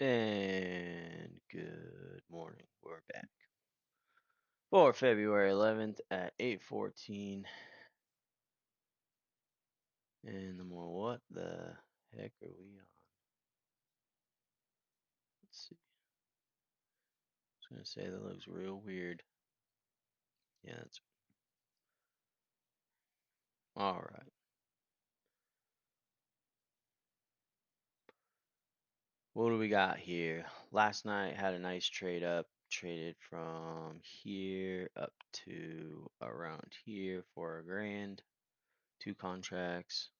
And good morning. We're back for February 11th at 8:14. And what the heck are we on? Let's see. I was gonna say that looks real weird. Yeah, that's all right. What do we got here? Last night had a nice trade up. Traded from here up to around here for a grand. Two contracts.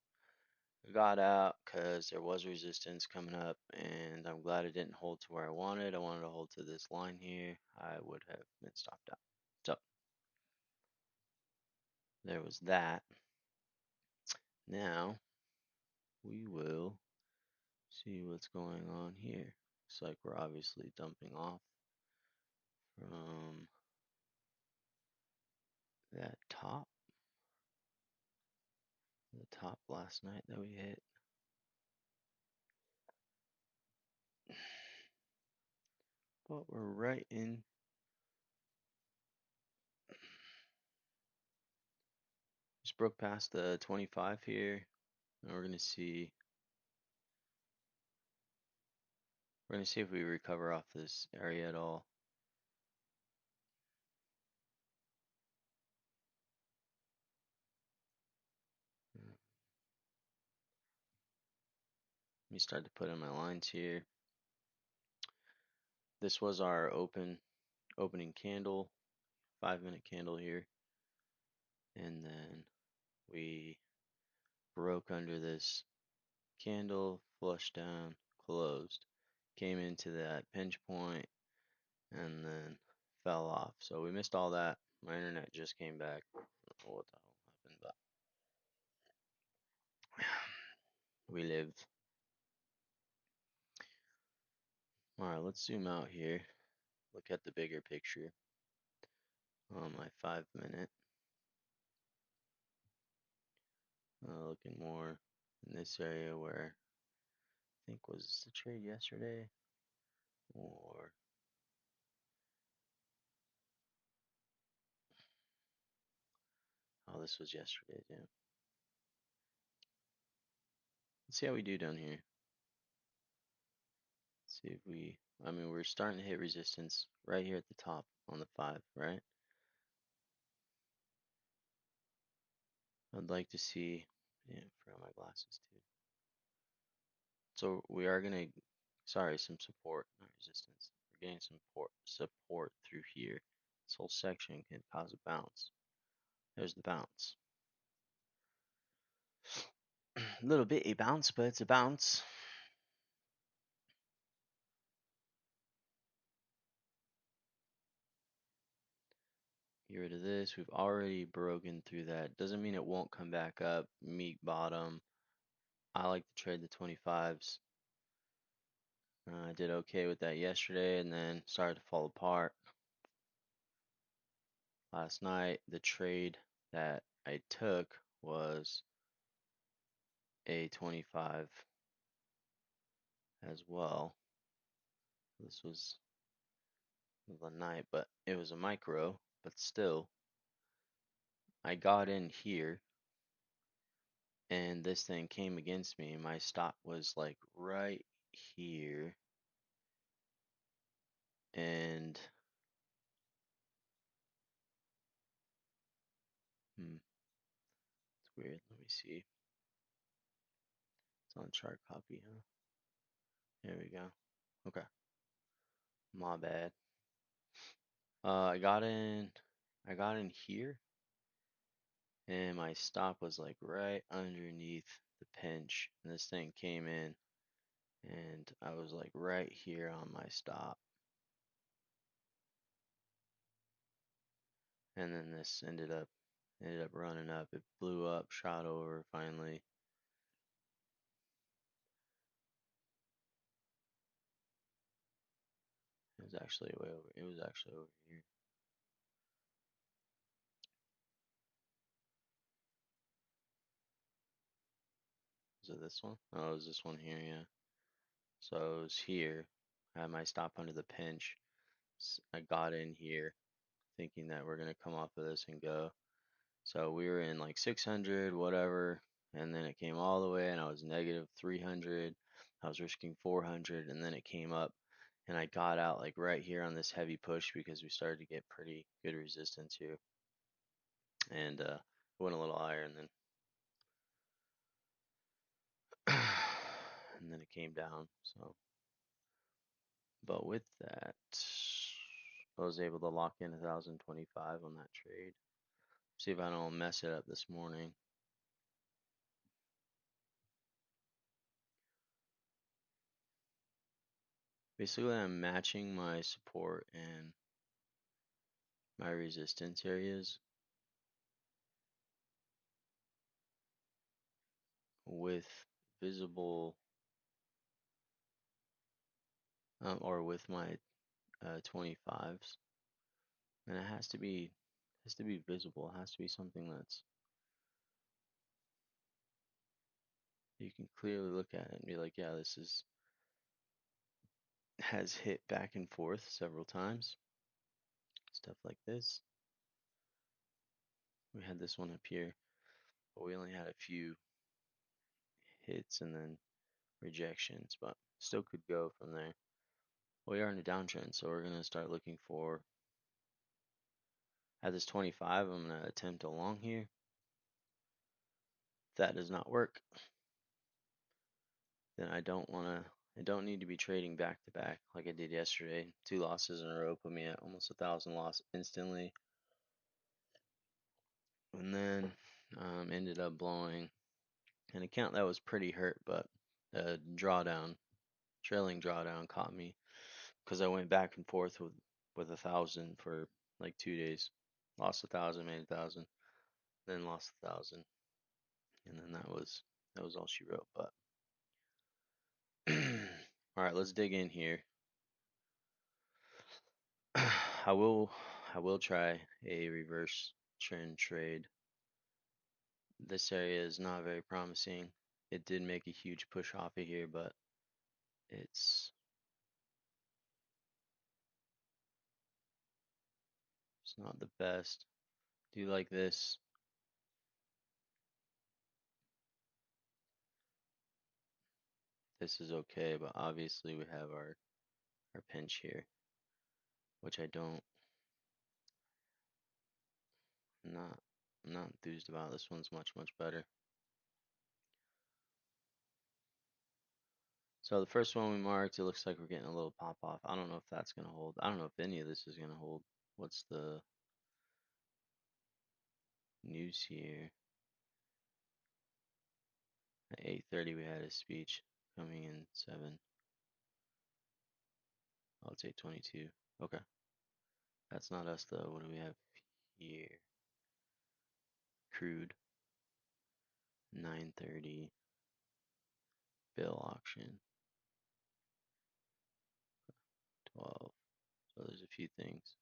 Got out because there was resistance coming up, and I'm glad it didn't hold to where I wanted. I wanted to hold to this line here. I would have been stopped out. So there was that. Now we will see what's going on here. Looks like we're obviously dumping off from that top, the top last night that we hit. But we're right in. Just broke past the 25 here. And we're gonna see if we recover off this area at all. Let me start to put in my lines here. This was our opening candle, 5-minute candle here, and then we broke under this candle, flushed down, closed, came into that pinch point, and then fell off. So we missed all that. My internet just came back. I don't know what the hell happened, but we live. All right, let's zoom out here. Look at the bigger picture on my 5-minute. Looking more in this area where I think was the trade yesterday, or oh, this was yesterday too. Let's see how we do down here. See if I mean, we're starting to hit resistance right here at the top on the 5, right? I'd like to see, yeah, forgot my glasses too. So we are gonna, sorry, some support, not resistance. We're getting some support through here. This whole section can cause a bounce. There's the bounce. A little bit a bounce, but it's a bounce. Get rid of this. We've already broken through that. Doesn't mean it won't come back up. Meet bottom. I like to trade the 25s. I did okay with that yesterday and then started to fall apart. Last night, the trade that I took was a 25 as well. This was the night, but it was a micro, but still, I got in here and this thing came against me. My stop was like right here, and it's weird. Let me see. It's on chart copy, huh? There we go. Okay, my bad. I got in. I got in here, and my stop was like right underneath the pinch, and this thing came in, and I was like right here on my stop, and then this ended up running up. It blew up, shot over finally. It was actually way over. It was actually over here. Was it this one? Oh, it was this one here, yeah. So it was here. I had my stop under the pinch. I got in here thinking that we're gonna come off of this and go. So we were in like 600, whatever, and then it came all the way, and I was negative 300. I was risking 400, and then it came up, and I got out like right here on this heavy push because we started to get pretty good resistance here, and went a little higher, and then and then it came down. So, but with that, I was able to lock in 1,025 on that trade. See if I don't mess it up this morning. Basically, I'm matching my support and my resistance areas with visible or with my 25s, and it has to be visible. It has to be something that's you can clearly look at it and be like, yeah, this is has hit back and forth several times. Stuff like this. We had this one up here, but we only had a few hits and then rejections, but still could go from there. We are in a downtrend, so we're gonna start looking for at this 25. I'm gonna attempt a long here. If that does not work, then I don't need to be trading back to back like I did yesterday. 2 losses in a row put me at almost 1,000 loss instantly, and then ended up blowing an account that was pretty hurt, but a drawdown, trailing drawdown caught me because I went back and forth with 1,000 for like 2 days. Lost 1,000, made 1,000, then lost 1,000, and then that was all she wrote. But all right, let's dig in here. I will I will try a reverse trend trade. This area is not very promising. It did make a huge push off of here, but it's it's not the best. Do you like this? This is okay, but obviously we have our pinch here, which I'm not I'm not enthused about. This one's much better. So the first one we marked, it looks like we're getting a little pop off. I don't know if that's gonna hold. I don't know if any of this is gonna hold. What's the news here? At 8:30 we had a speech coming in 7. Oh, it's 8:22. Okay. That's not us though. What do we have here? Crude 9:30 bill auction 12. So there's a few things.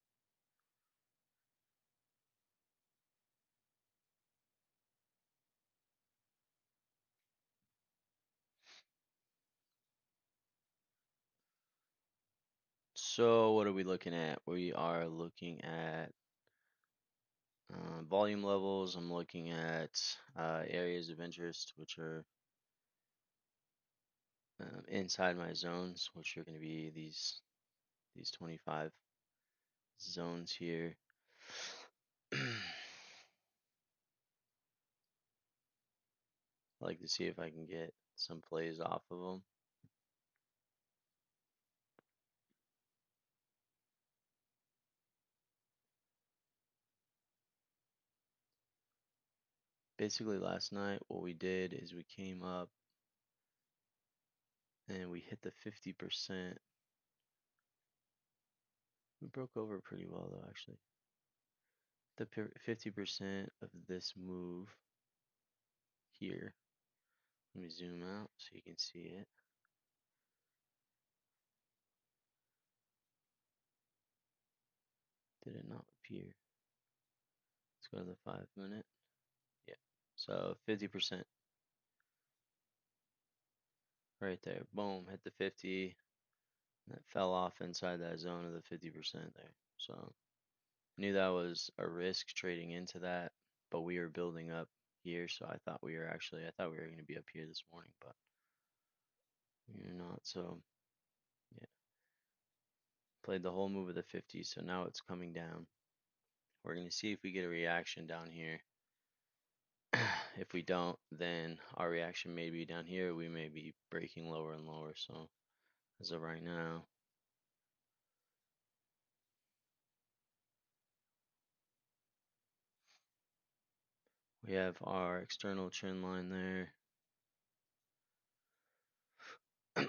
So what are we looking at? We are looking at volume levels. I'm looking at areas of interest, which are inside my zones, which are going to be these 25 zones here. I like to see if I can get some plays off of them. Basically, last night, what we did is we came up and we hit the 50%. We broke over pretty well, though, actually. The 50% of this move here. Let me zoom out so you can see it. Did it not appear? Let's go to the 5 minute. Yeah. So 50% right there. Boom, hit the 50. That fell off inside that zone of the 50% there. So knew that was a risk trading into that, but we were building up here, so I thought we were going to be up here this morning, but we're not. So yeah, played the whole move of the 50, so now it's coming down. We're going to see if we get a reaction down here. If we don't, then our reaction may be down here. We may be breaking lower and lower. So as of right now, we have our external trend line there. And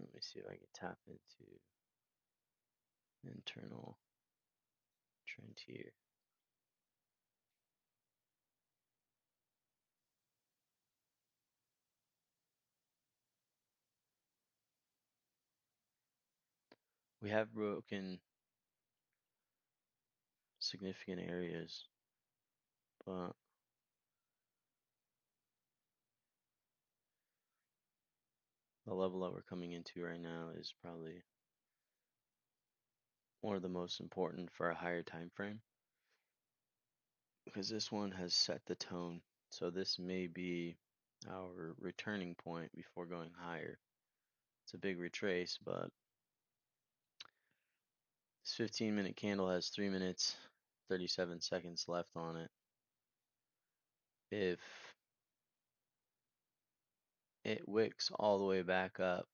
let me see if I can tap into internal trend here. We have broken significant areas, but the level that we're coming into right now is probably one of the most important for a higher time frame, because this one has set the tone. So this may be our returning point before going higher. It's a big retrace, but this 15-minute candle has 3 minutes 37 seconds left on it. If it wicks all the way back up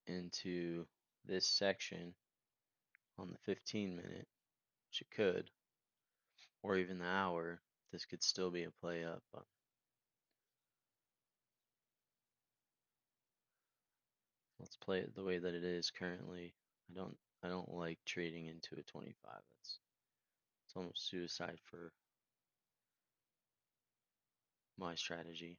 into this section on the 15-minute, which it could, or even the hour, this could still be a play up. But let's play it the way that it is currently. I don't like trading into a 25. It's almost suicide for my strategy.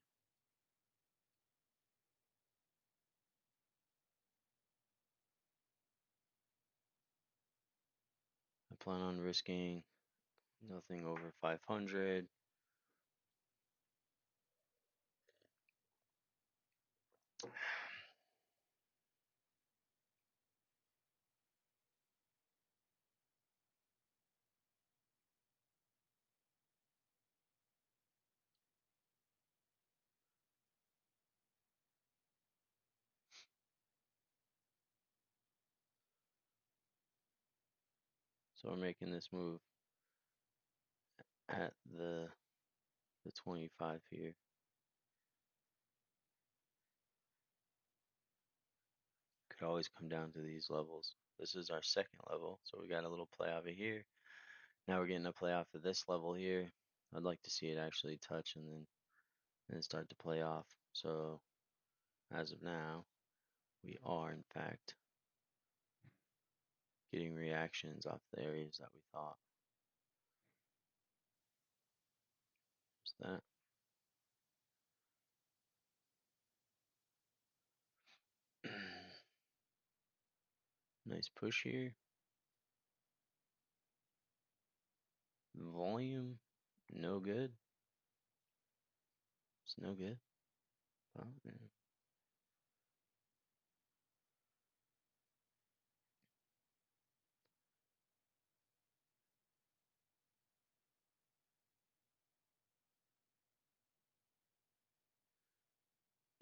I plan on risking nothing over 500. So we're making this move at the 25 here. Could always come down to these levels. This is our second level, so we got a little play over here. Now we're getting a play off of this level here. I'd like to see it actually touch and then start to play off. So as of now, we are in fact getting reactions off the areas that we thought. Just that. Nice push here. Volume, no good. It's no good. Well, yeah.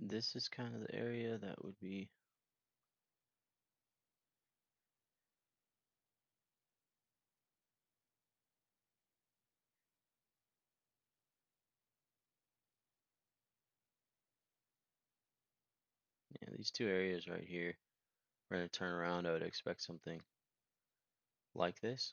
This is kind of the area that would be yeah, these two areas right here. We're going to turn around. I would expect something like this.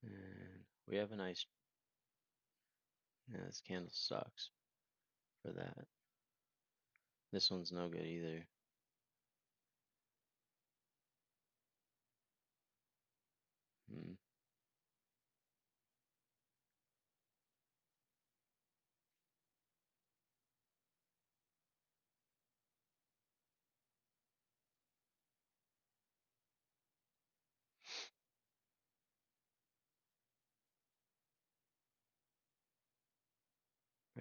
And we have a nice, yeah, this candle sucks for that. This one's no good either. Hmm.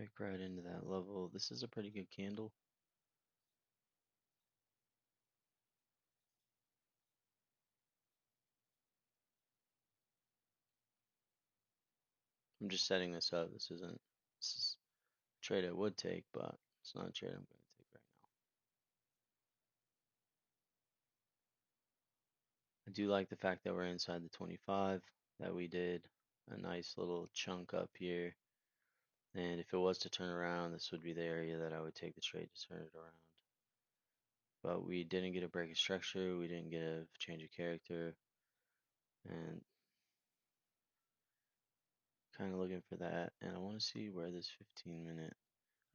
Break right into that level. This is a pretty good candle. I'm just setting this up. This is a trade I would take, but it's not a trade I'm going to take right now. I do like the fact that we're inside the 25, that we did a nice little chunk up here. And if it was to turn around, this would be the area that I would take the trade to turn it around. But we didn't get a break of structure, we didn't get a change of character, and kind of looking for that. And I want to see where this 15-minute.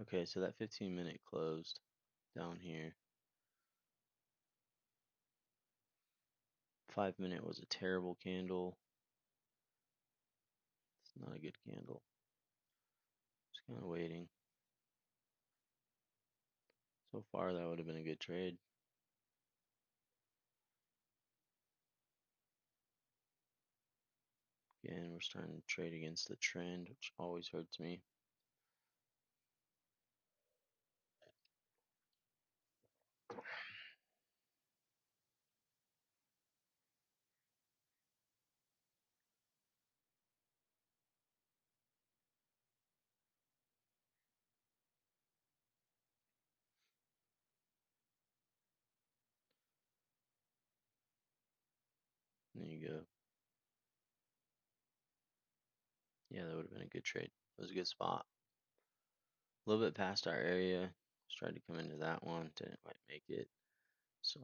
Okay, so that 15-minute closed down here. 5-minute was a terrible candle. It's not a good candle. Just kind of waiting. So far, that would have been a good trade. Again, we're starting to trade against the trend, which always hurts me. There you go. Yeah, that would have been a good trade. It was a good spot. A little bit past our area. Just tried to come into that one. Didn't quite make it. So,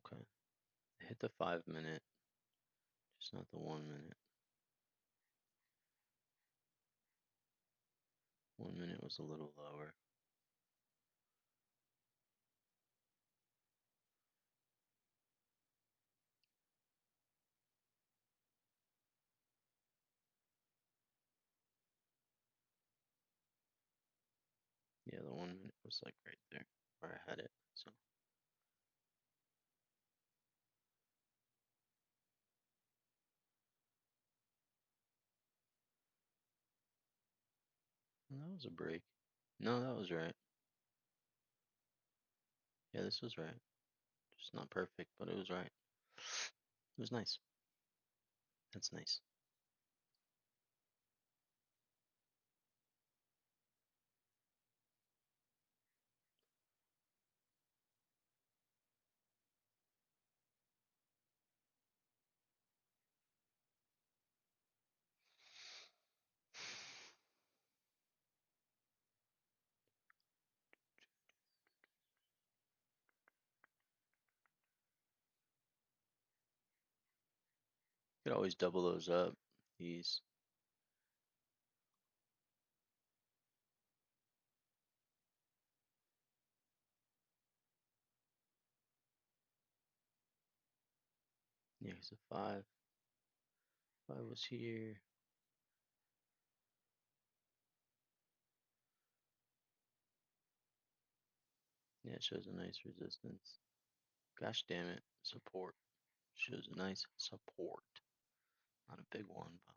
okay. Hit the 5-minute, just not the 1-minute. 1-minute was a little lower. Yeah, the 1-minute was like right there where I had it. So, and that was a break. No, that was right. Yeah, this was right. Just not perfect, but it was right. It was nice. That's nice. You could always double those up. These. Yeah, he's a 5. 5 was here. Yeah, it shows a nice resistance. Gosh damn it. Support. Shows a nice support. Not a big one, but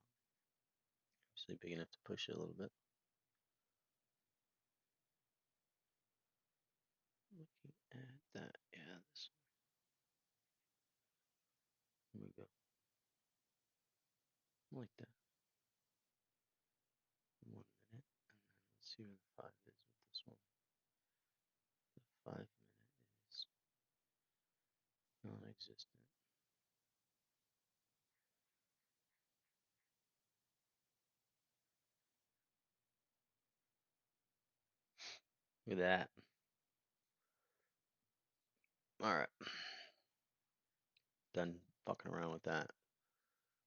obviously big enough to push it a little bit. Looking at that. Yeah, this one. Here we go. I like that. 1 minute. And then let's see where the 5 is with this one. The 5-minute is non existent. Look at that. Alright. Done fucking around with that.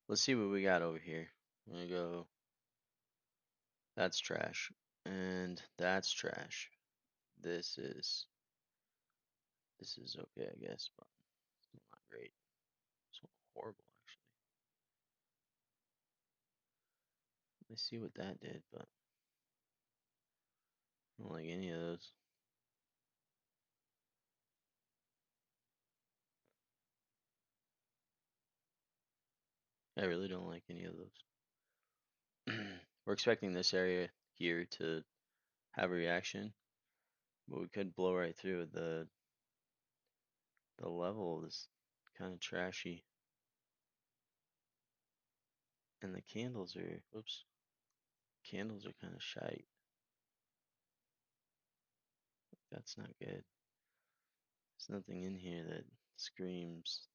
Let's see what we got over here. I'm gonna go. That's trash. And that's trash. This is okay, I guess, but still not great. It's horrible, actually. Let's see what that did, but I don't like any of those. I really don't like any of those. We're expecting this area here to have a reaction, but we could blow right through it. The level is kind of trashy, and the candles are, whoops, candles are kind of shite. That's not good. There's nothing in here that screams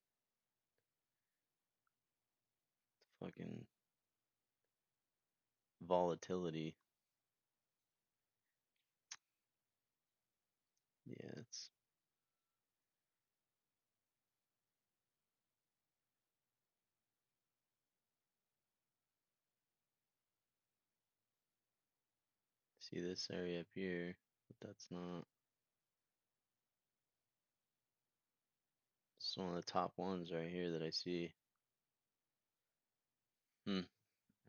fucking volatility. Yeah, it's see this area up here, but that's not. It's one of the top ones right here that I see.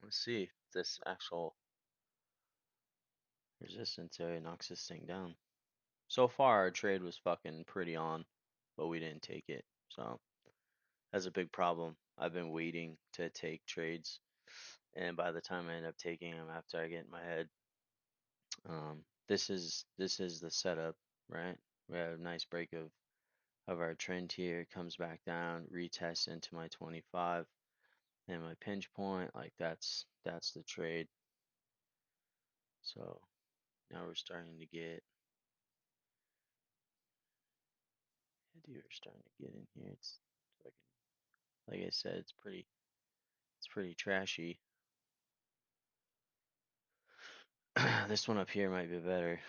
Let's see if this actual resistance area knocks this thing down. So far, our trade was fucking pretty on, but we didn't take it. So that's a big problem. I've been waiting to take trades, and by the time I end up taking them after I get in my head, this is the setup, right? We have a nice break of our trend here, comes back down, retests into my 25 and my pinch point. Like that's the trade. So now we're starting to get, dude, we're starting to get in here. It's fucking, like I said, it's pretty trashy. This one up here might be better.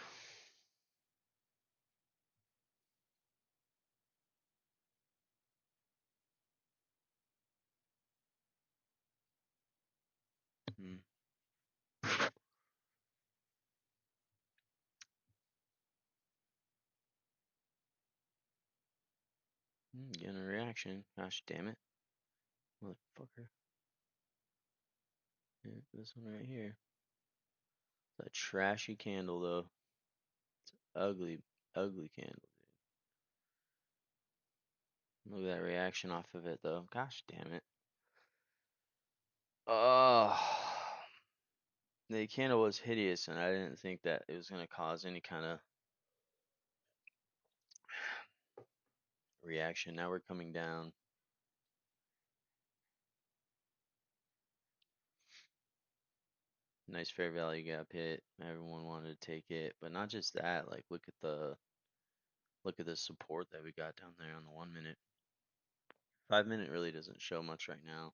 Hmm. Getting a reaction. Gosh damn it. Motherfucker. Yeah, this one right here. It's a trashy candle though. Ugly, ugly candle, dude. Look at that reaction off of it though. Gosh damn it. Oh, the candle was hideous, and I didn't think that it was gonna cause any kind of reaction. Now we're coming down. Nice fair value gap hit. Everyone wanted to take it, but not just that. Like look at the support that we got down there on the 1 minute. 5 minute really doesn't show much right now,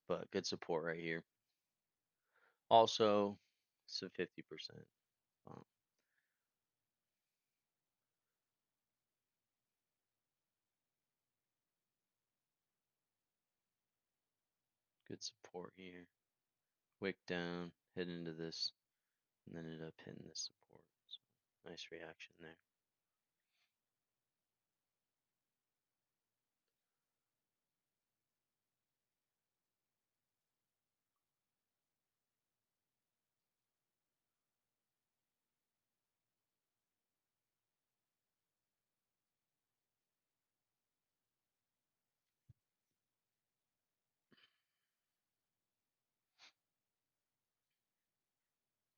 but good support right here. Also, it's a 50% bump. Good support here. Wick down, hit into this, and then ended up hitting this support. So nice reaction there.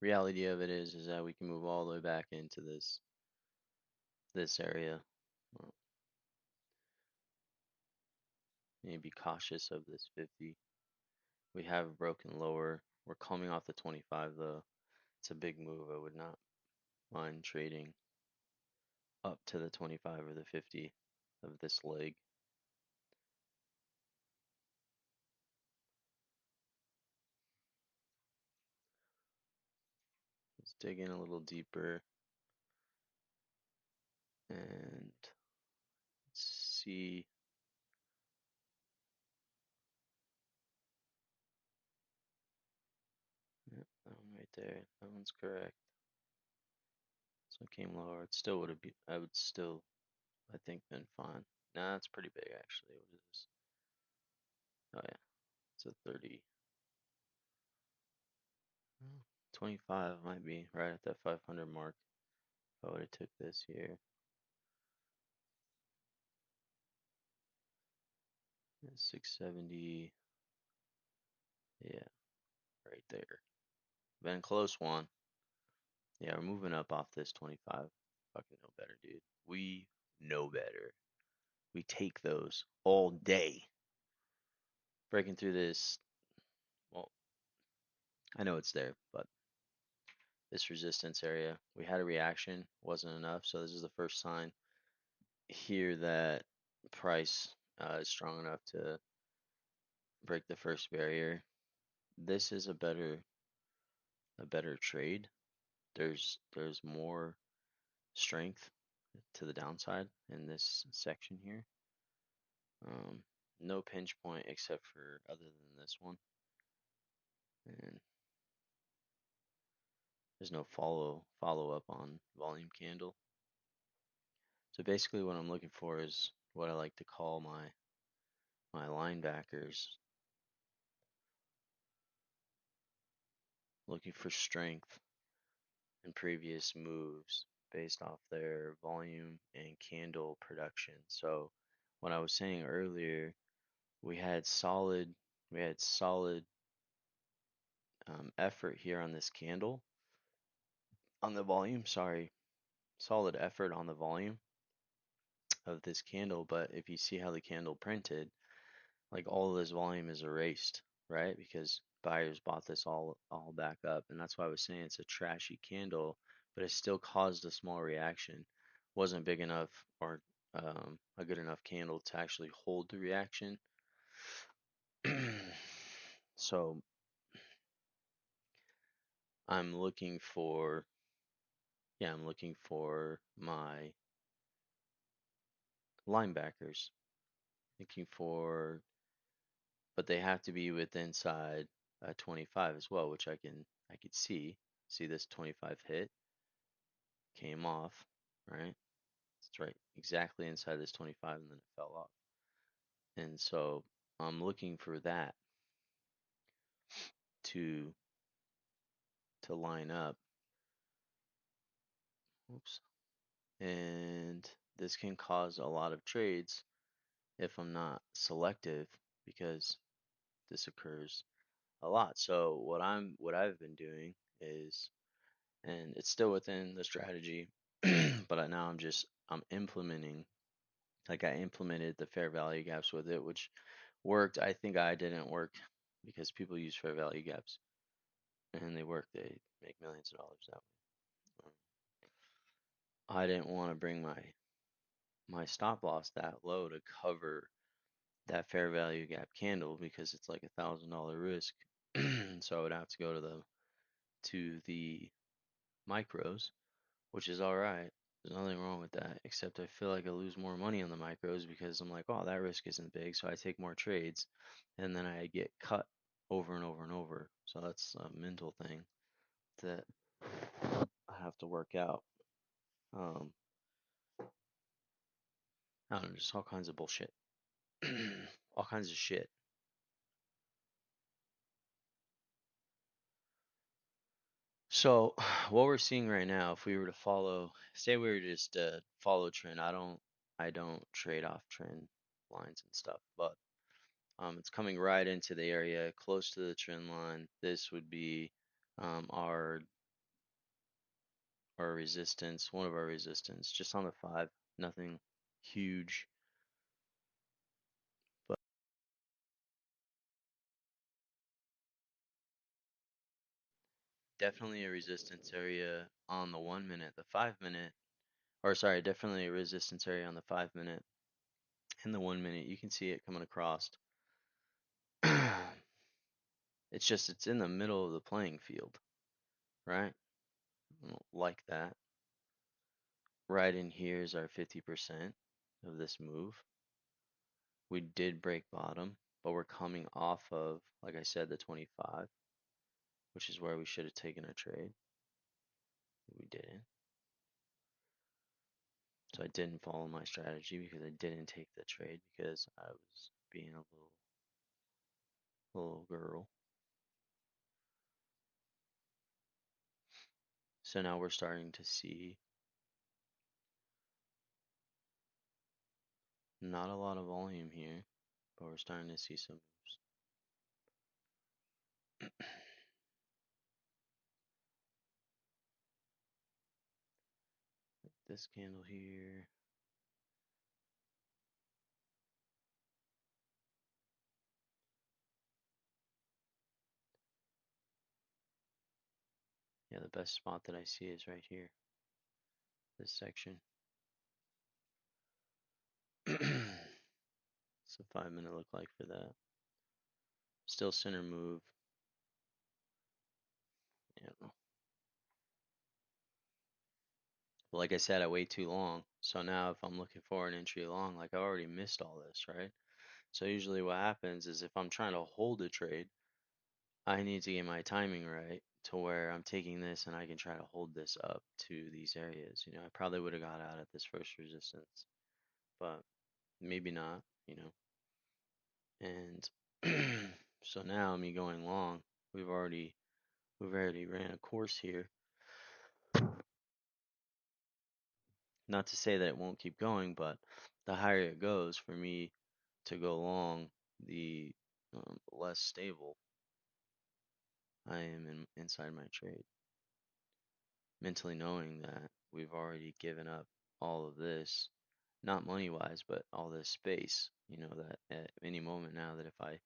Reality of it is that we can move all the way back into this area. Well, you need to be cautious of this 50. We have broken lower. We're coming off the 25 though. It's a big move. I would not mind trading up to the 25 or the 50 of this leg. Let's dig in a little deeper and see. Yep, that one right there. That one's correct. So it came lower. It still would have been, I would still, I think, been fine. Nah, it's pretty big actually. What is this? Oh yeah, it's a 30. Oh, 25 might be right at that 500 mark. If I would have took this here. 670. Yeah, right there. Been close one. Yeah, we're moving up off this 25. Fucking know better, dude. We know better. We take those all day. Breaking through this, well, I know it's there, but this resistance area, we had a reaction, wasn't enough. So this is the first sign here that price is strong enough to break the first barrier. This is a better trade. There's more strength to the downside in this section here. Um, no pinch point except for other than this one, and there's no follow up on volume candle. So basically, what I'm looking for is what I like to call my linebackers, looking for strength in previous moves based off their volume and candle production. So what I was saying earlier, we had solid we had solid effort here on this candle on the volume. Sorry, solid effort on the volume of this candle. But if you see how the candle printed, like all of this volume is erased, right? Because buyers bought this all back up, and that's why I was saying it's a trashy candle, but it still caused a small reaction. Wasn't big enough or a good enough candle to actually hold the reaction. So I'm looking for, yeah, I'm looking for my linebackers. Looking for, but they have to be within inside 25 as well, which I could see. See this 25 hit came off, right? It's right exactly inside this 25 and then it fell off. And so I'm looking for that to line up. Oops. And this can cause a lot of trades if I'm not selective because this occurs a lot. So what I've been doing is, and it's still within the strategy, but now I'm implementing, like I implemented the fair value gaps with it, which worked. I think I didn't work because people use fair value gaps and they work. They make millions of dollars that way. I didn't want to bring my stop loss that low to cover that fair value gap candle because it's like $1,000 risk. So I would have to go to the micros, which is all right. There's nothing wrong with that, except I feel like I lose more money on the micros because I'm like, oh, that risk isn't big, so I take more trades, and then I get cut over and over and over. So that's a mental thing that I have to work out. Um, I don't know, just all kinds of bullshit, all kinds of shit. So what we're seeing right now, if we were to follow, say we were just follow trend, I don't trade off trend lines and stuff, but it's coming right into the area close to the trend line. This would be our resistance, one of our resistance, just on the 5, nothing huge, but definitely a resistance area on the 1 minute, the 5 minute, or sorry, definitely a resistance area on the 5 minute and the 1 minute. You can see it coming across. It's in the middle of the playing field, right? Like that. Right in here is our 50% of this move. We did break bottom, but we're coming off of, like I said, the 25, which is where we should have taken a trade. We didn't. So I didn't follow my strategy because I didn't take the trade because I was being a little girl. So now we're starting to see not a lot of volume here. but we're starting to see some moves. This candle here. Yeah, the best spot that I see is right here, this section. What's the 5 minute look like for that? Still center move. Yeah. But like I said, I wait too long. So now if I'm looking for an entry long, like I already missed all this, right? So usually what happens is if I'm trying to hold a trade, I need to get my timing right to where I'm taking this and I can try to hold this up to these areas. I probably would have got out at this first resistance, but maybe not, And so now me going long, we've already ran a course here. Not to say that it won't keep going, but the higher it goes for me to go long, the less stable I am inside my trade. Mentally knowing that we've already given up all of this, not money wise, but all this space, that at any moment now that if I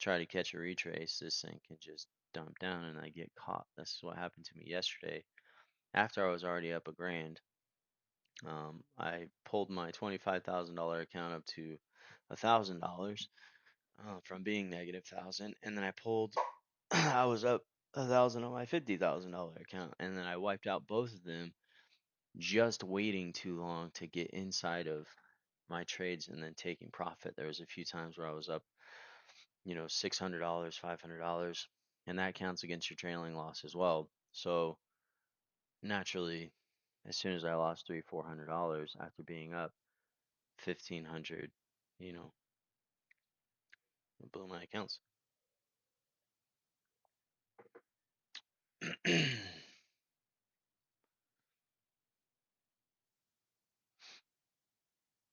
try to catch a retrace, this thing can just dump down and I get caught. This is what happened to me yesterday. After I was already up $1,000, I pulled my $25,000 account up to $1,000 from being negative 1,000, and then I pulled. I was up 1,000 on my $50,000 account, and then I wiped out both of them just waiting too long to get inside of my trades and then taking profit. There was a few times where I was up, $600, $500, and that counts against your trailing loss as well. So naturally, as soon as I lost $300, $400 after being up 1,500, you know, it blew my accounts.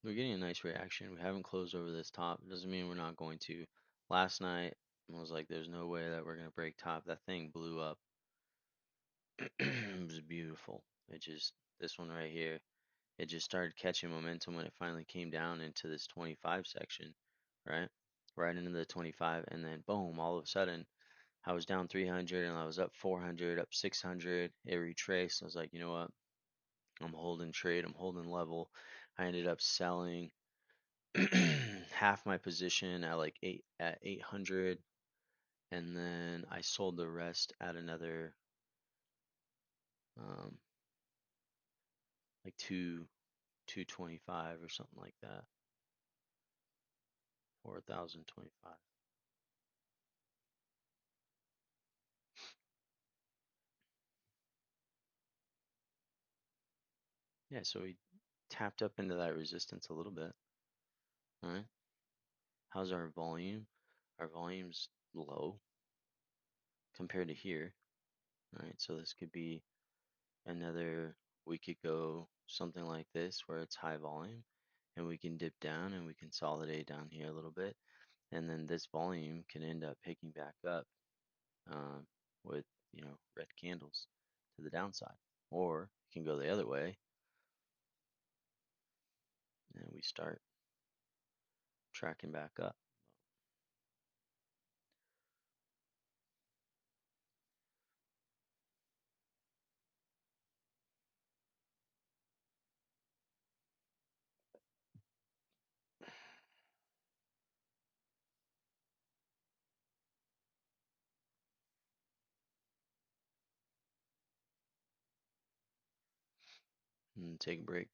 We're getting a nice reaction. We haven't closed over this top. It doesn't mean we're not going to. Last night, I was like, there's no way that we're going to break top. That thing blew up. It was beautiful. This one right here, it just started catching momentum when it finally came down into this 25 section, right? Right into the 25, and then boom, all of a sudden, I was down 300 and I was up 400, up 600. It retraced. I was like, you know what? I'm holding trade. I'm holding level. I ended up selling half my position at like 800, and then I sold the rest at another um, like 225 or something like that, 4,025. Yeah, so we tapped up into that resistance a little bit. All right. How's our volume? Our volume's low compared to here. All right. So this could be another, we could go something like this where it's high volume and we can dip down and we consolidate down here a little bit. And then this volume can end up picking back up um, with, red candles to the downside. Or it can go the other way and we start tracking back up. And take a break.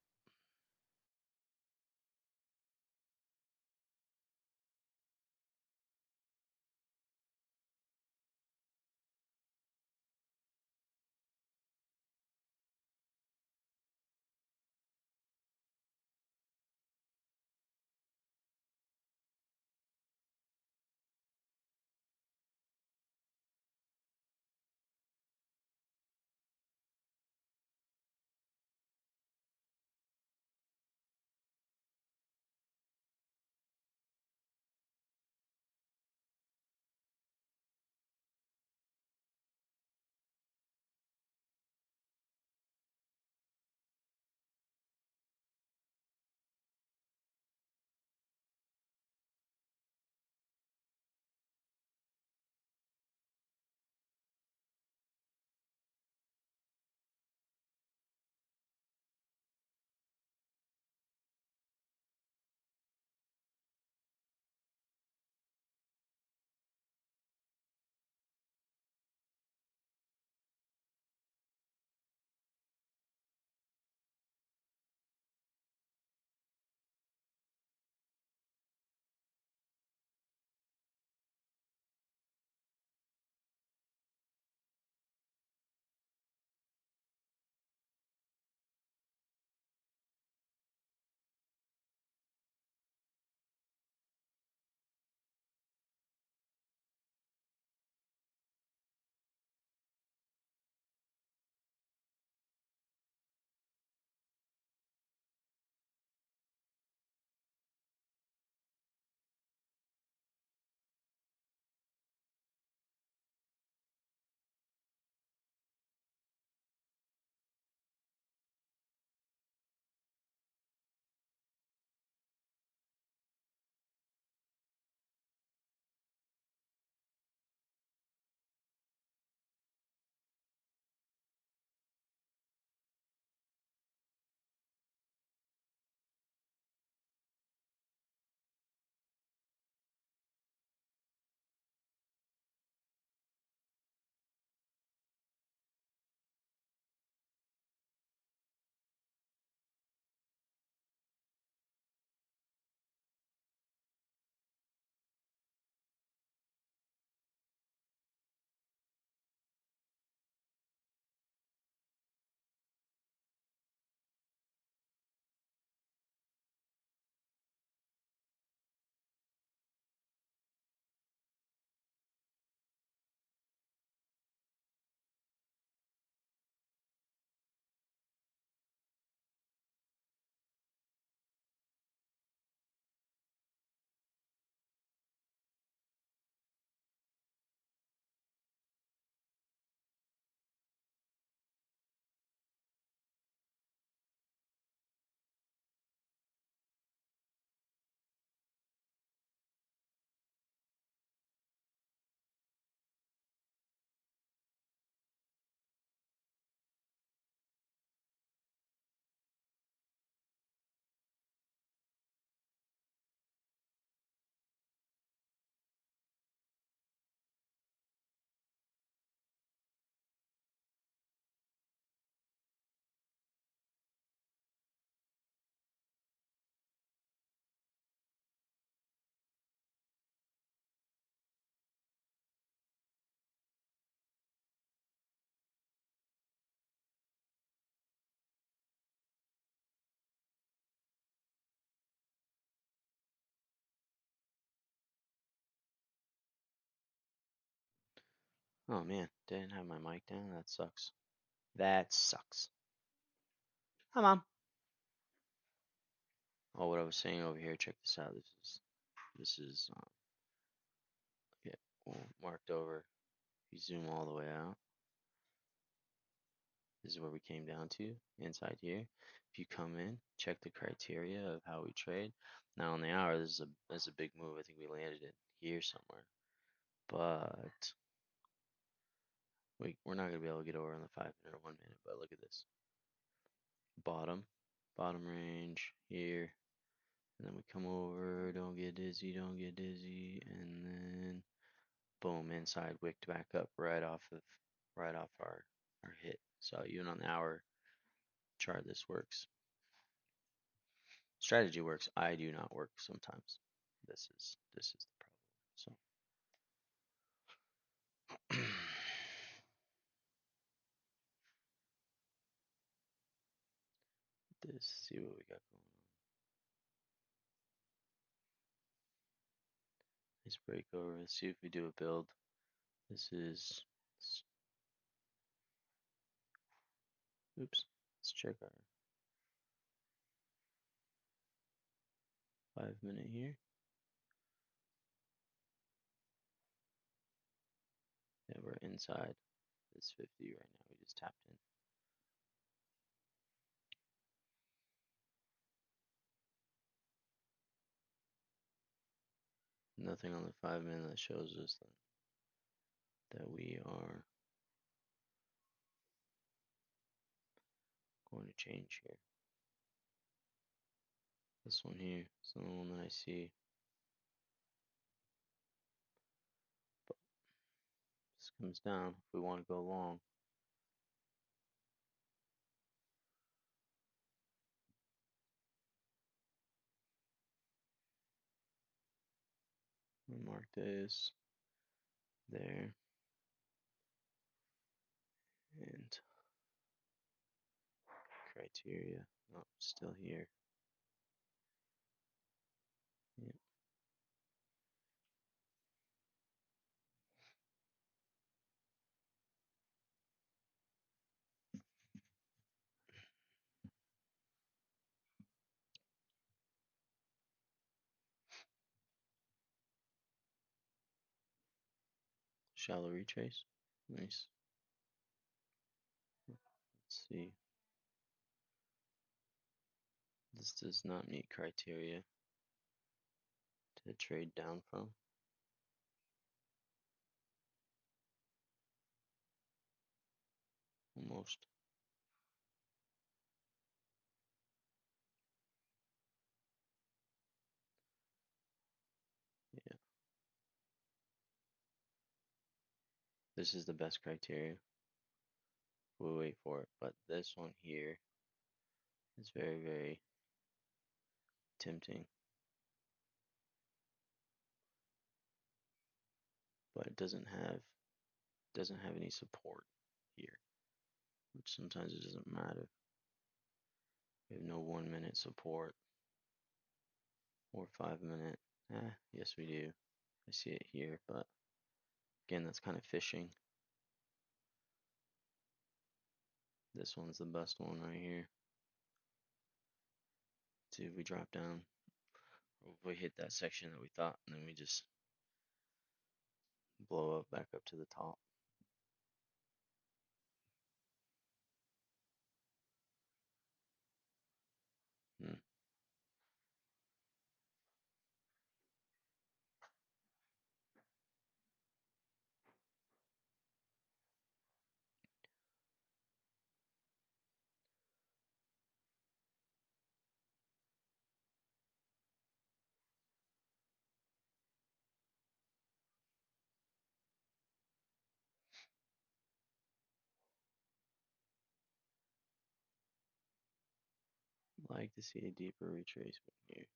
Oh man, didn't have my mic down. That sucks. That sucks. Hi, Mom. Oh, what I was saying over here. Check this out. This is yeah, marked over. If you zoom all the way out, this is where we came down to inside here. If you come in, check the criteria of how we trade. Now on the hour, this is a big move. I think we landed it here somewhere, but we're not gonna be able to get over in the 5 minute or 1 minute. But look at this bottom range here, and then we come over. Don't get dizzy, don't get dizzy, and then boom, inside wicked back up right off our hit. So even on the hour chart, this works. Strategy works. I do not work sometimes. This is the problem. So this see what we got going on. Nice break over. Let's see if we do a build. This is oops. Let's check our 5 minute here. Yeah, we're inside this 50 right now. We just tapped in. Nothing on the 5 minute that shows us that we are going to change here. This one here is the only one that I see. But this comes down if we want to go long. We'll mark this there and criteria. Oh, still here. Yep. Shallow retrace. Nice. Let's see. This does not meet criteria to trade down from. Almost. Yeah. This is the best criteria. We'll wait for it. But this one here is very, very tempting. But it doesn't have any support here. Which sometimes it doesn't matter. We have no 1 minute support or 5 minute. Yes we do. I see it here, but again, that's kind of fishing. This one's the best one right here. See if we drop down, or if we hit that section that we thought, and then we just blow up back up to the top. Hmm. Like to see a deeper retracement here.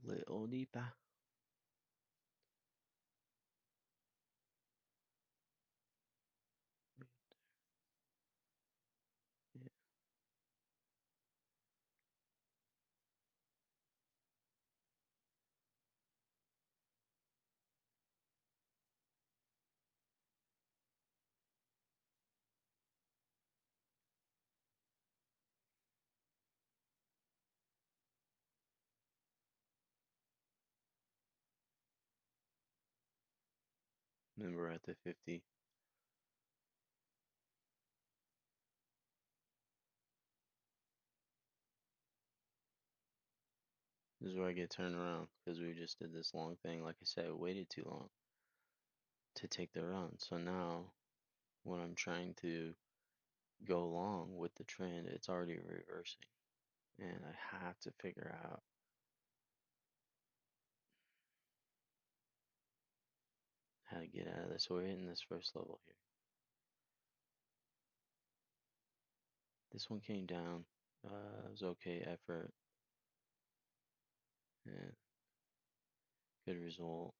Little deeper. Yeah. then we're at the 50. This is where I get turned around because we just did this long thing. Like I said, I waited too long to take the run. So now when I'm trying to go long with the trend, it's already reversing. And I have to figure out how to get out of this. So we're hitting this first level here. This one came down. It was okay effort. And good result.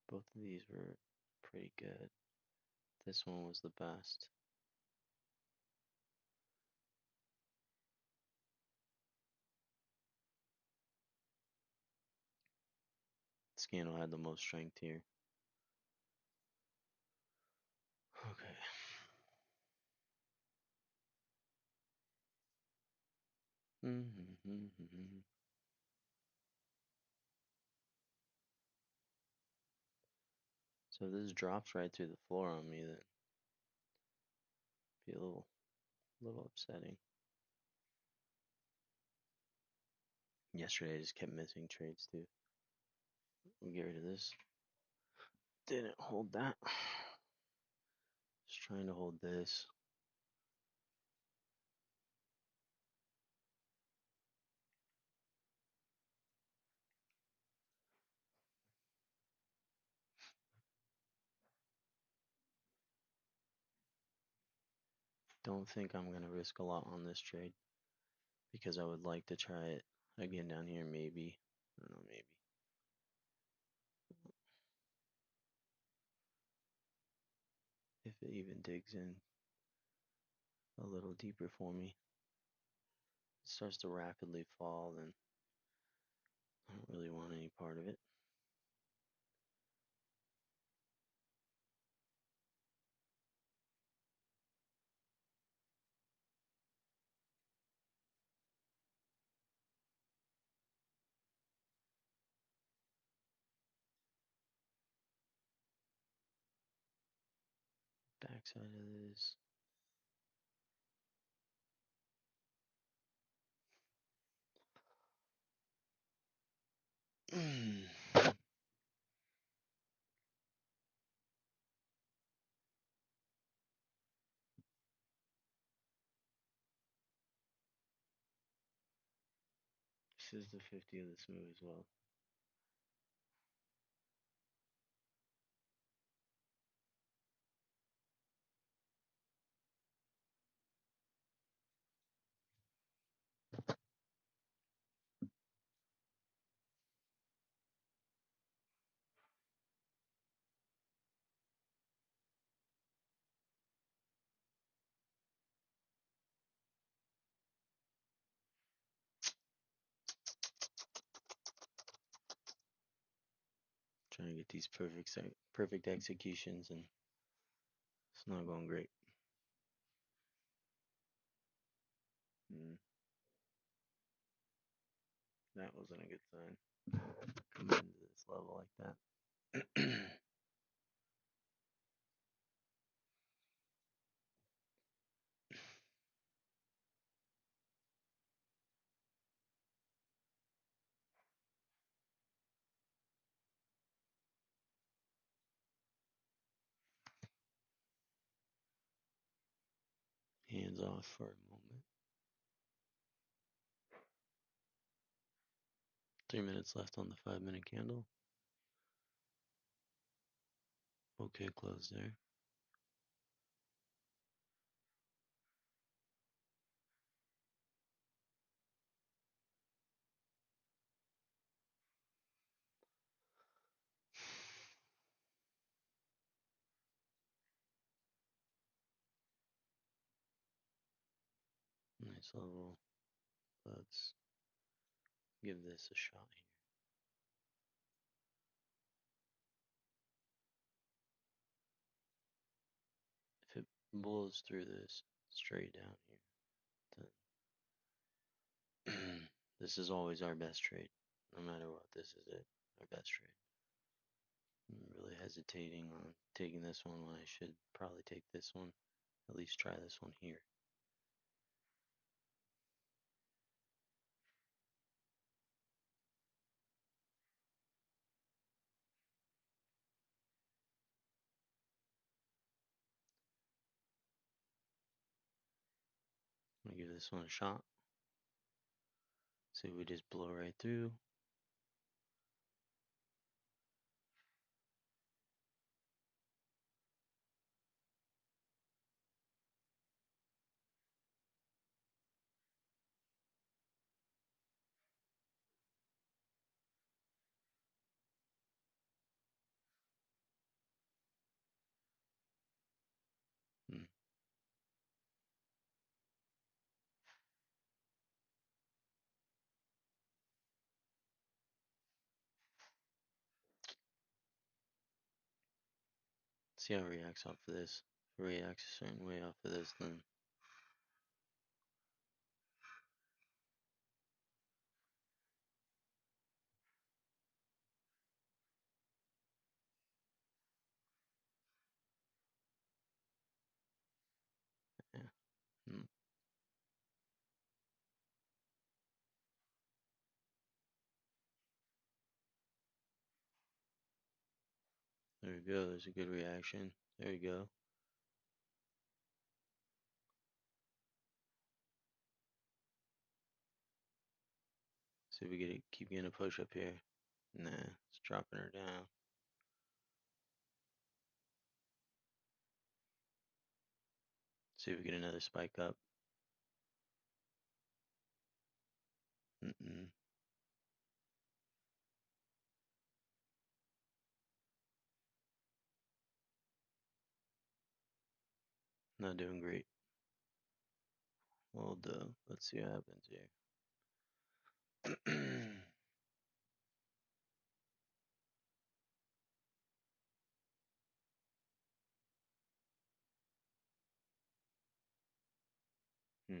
Both of these were pretty good. This one was the best. This candle had the most strength here. Okay. So if this drops right through the floor on me, then it'd be a little upsetting. Yesterday I just kept missing trades too. We'll get rid of this. Didn't hold that. Just trying to hold this. Don't think I'm gonna risk a lot on this trade because I would like to try it again down here. Maybe. I don't know. Maybe. If it even digs in a little deeper for me. It starts to rapidly fall, then I don't really want any part of it. Backside of this. This is the 50 of this move as well. Trying to get these perfect executions, and it's not going great. That wasn't a good sign. Coming into this level like that. Hands off for a moment. 3 minutes left on the 5-minute candle. Okay, close there. Nice level. Let's give this a shot here. If it blows through this straight down here, then this is always our best trade. no matter what, this is it. Our best trade. I'm really hesitating on taking this one when I should probably take this one. At least try this one here. I'm gonna give this one a shot. See if we just blow right through. Hmm. See how it reacts off of this. If it reacts a certain way off of this, then yeah. Hmm. There we go. There's a good reaction. There we go. See if we keep getting a push up here. Nah, it's dropping her down. See if we get another spike up. Mm-mm. Not doing great. Well, let's see what happens here. Hmm.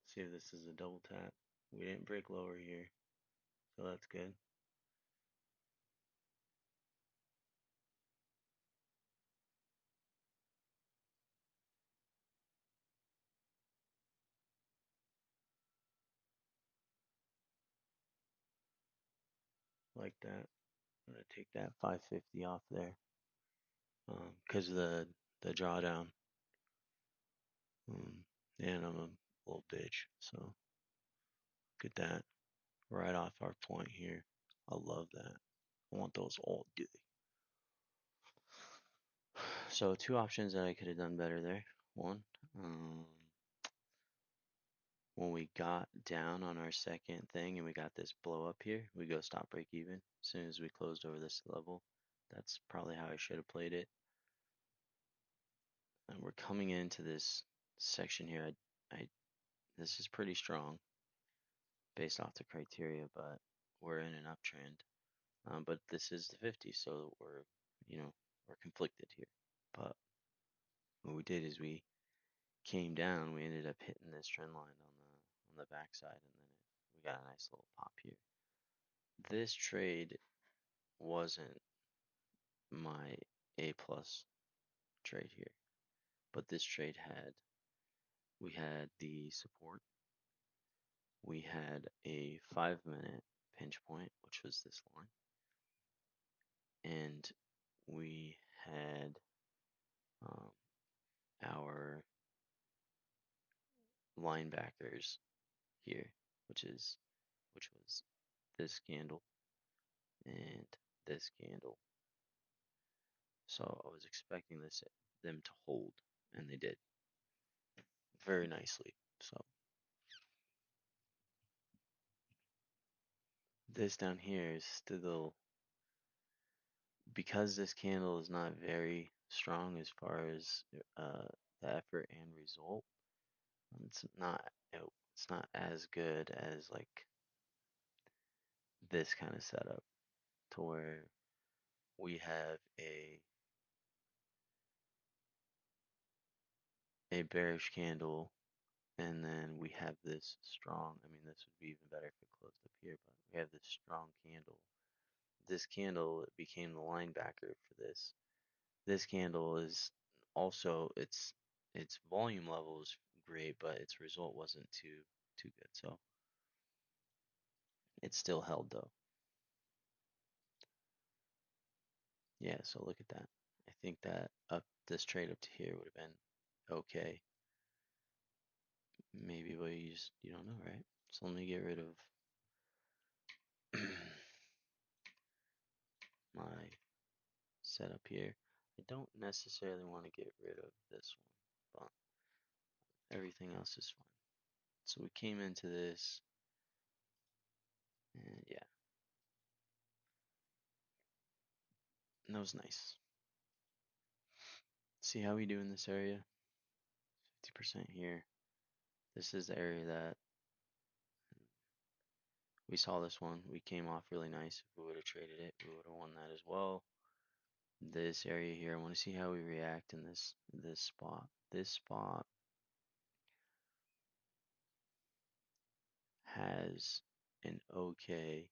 See if this is a double tap. We didn't break lower here, so that's good. Like that. I'm gonna take that 550 off there, because of the drawdown. Um, and I'm a little bitch, so look at that. Right off our point here. I love that. I want those all day. So two options that I could have done better there. One, um, when we got down on our second thing and we got this blow up here, we go stop break even as soon as we closed over this level. That's probably how I should have played it. And we're coming into this section here. This is pretty strong based off the criteria, but we're in an uptrend. But this is the 50, so we're conflicted here. But what we did is we came down. We ended up hitting this trend line on the backside, and then we got a nice little pop here. This trade wasn't my A plus trade here, but this trade we had the support, we had a 5 minute pinch point, which was this line, and we had um, our linebackers here, which was this candle and this candle. So I was expecting them to hold, and they did very nicely. So this down here is still, because this candle is not very strong as far as the effort and result. It's not it's not as good as like this kind of setup, to where we have a bearish candle And then we have this strong, I mean, this would be even better if it closed up here, but we have this strong candle. This candle became the linebacker for this. This candle is also, its volume level is great, but its result wasn't too good. So it still held though. Yeah, so look at that. I think that up this trade up to here would have been okay. Maybe, but you don't know, right? So let me get rid of my setup here. I don't necessarily want to get rid of this one, but everything else is fine. So we came into this, and yeah, and that was nice. See how we do in this area? 50% here. This is the area that we saw this one. We came off really nice. If we would have traded it, we would have won that as well. This area here, I want to see how we react in this spot. This spot has an okay,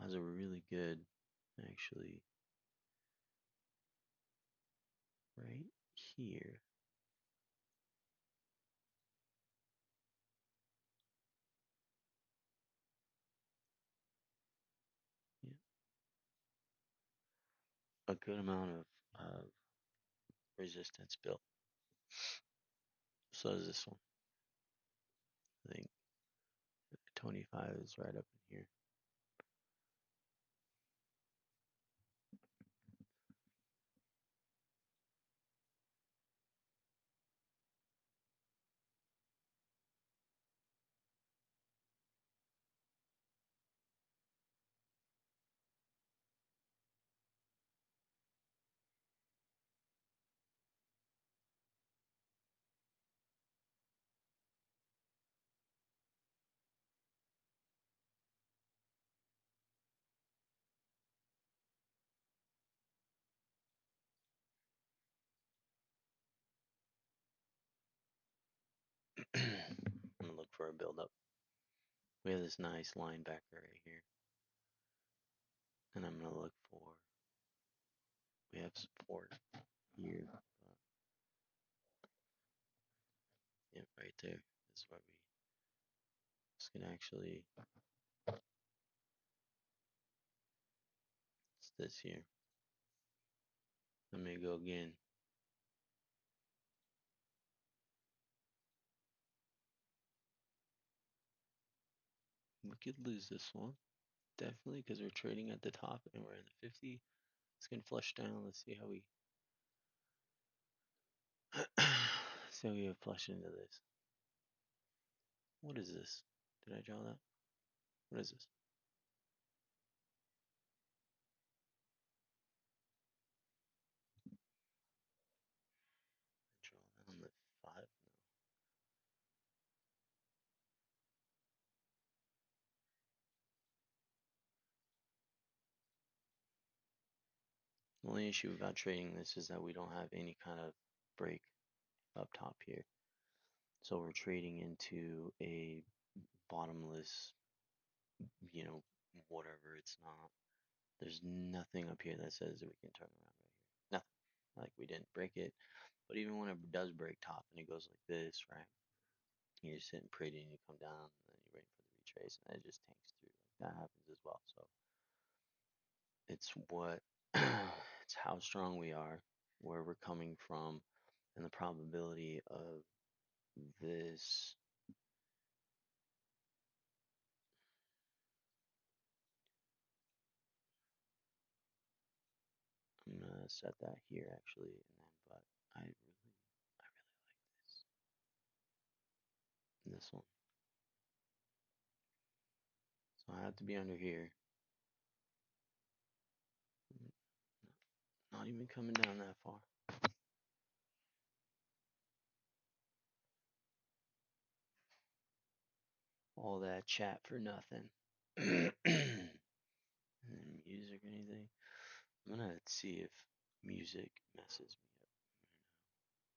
has a really good, actually, right here. Yeah, a good amount of resistance built. So does this one. I think 25 is right up in here. I'm gonna look for a buildup. We have this nice linebacker right here, and I'm gonna look for. We have support here, but yeah, right there. This is where this can actually. It's this here. Let me go again. We could lose this one, definitely, because we're trading at the top and we're in the 50. It's gonna flush down. Let's see how we. see how we have flush into this. What is this? Did I draw that? What is this? I draw that on the 5. The only issue about trading this is that we don't have any kind of break up top here. So we're trading into a bottomless, you know, whatever. It's not. There's nothing up here that says that we can turn around right here. Nothing. Like we didn't break it. But even when it does break top and it goes like this, right? You're sitting pretty and you come down and then you're waiting for the retrace and it just tanks through. Like that happens as well. So it's what it's how strong we are, where we're coming from, and the probability of this. I'm gonna set that here actually, and then but I really like this one. So I have to be under here. Not even coming down that far. All that chat for nothing. Music or anything. I'm gonna see if music messes me up.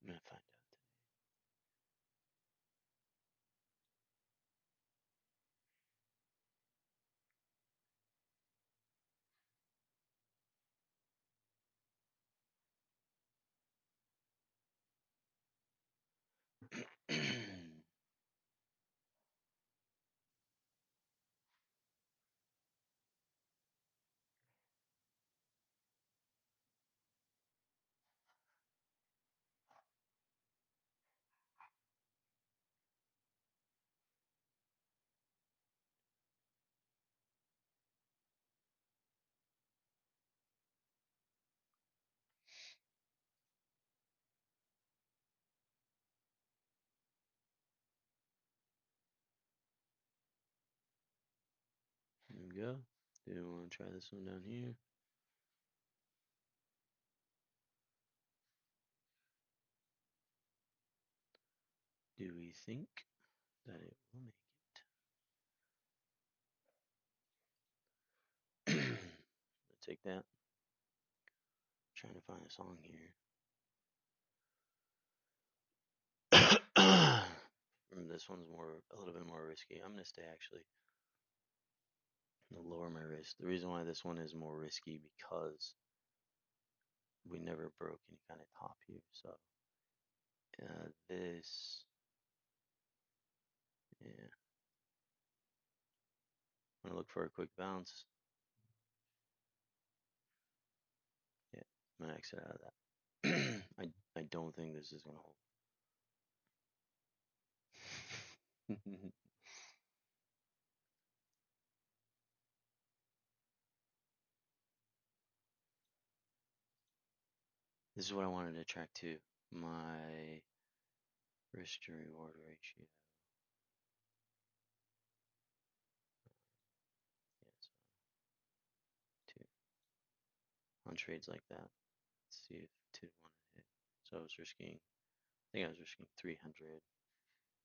I'm gonna find out go. Do we want to try this one down here? Do we think that it will make it? Let's take that. Trying to find a song here. This one's a little bit more risky. I'm gonna stay actually. Lower my risk. The reason why this one is more risky because we never broke any kind of top here. So this, yeah. I'm gonna look for a quick bounce. Yeah, I'm gonna exit out of that. I don't think this is gonna hold. This is what I wanted to track too. My risk to reward ratio. Yes, two. On trades like that. Let's see if two want to hit. So I was risking, I think I was risking 300,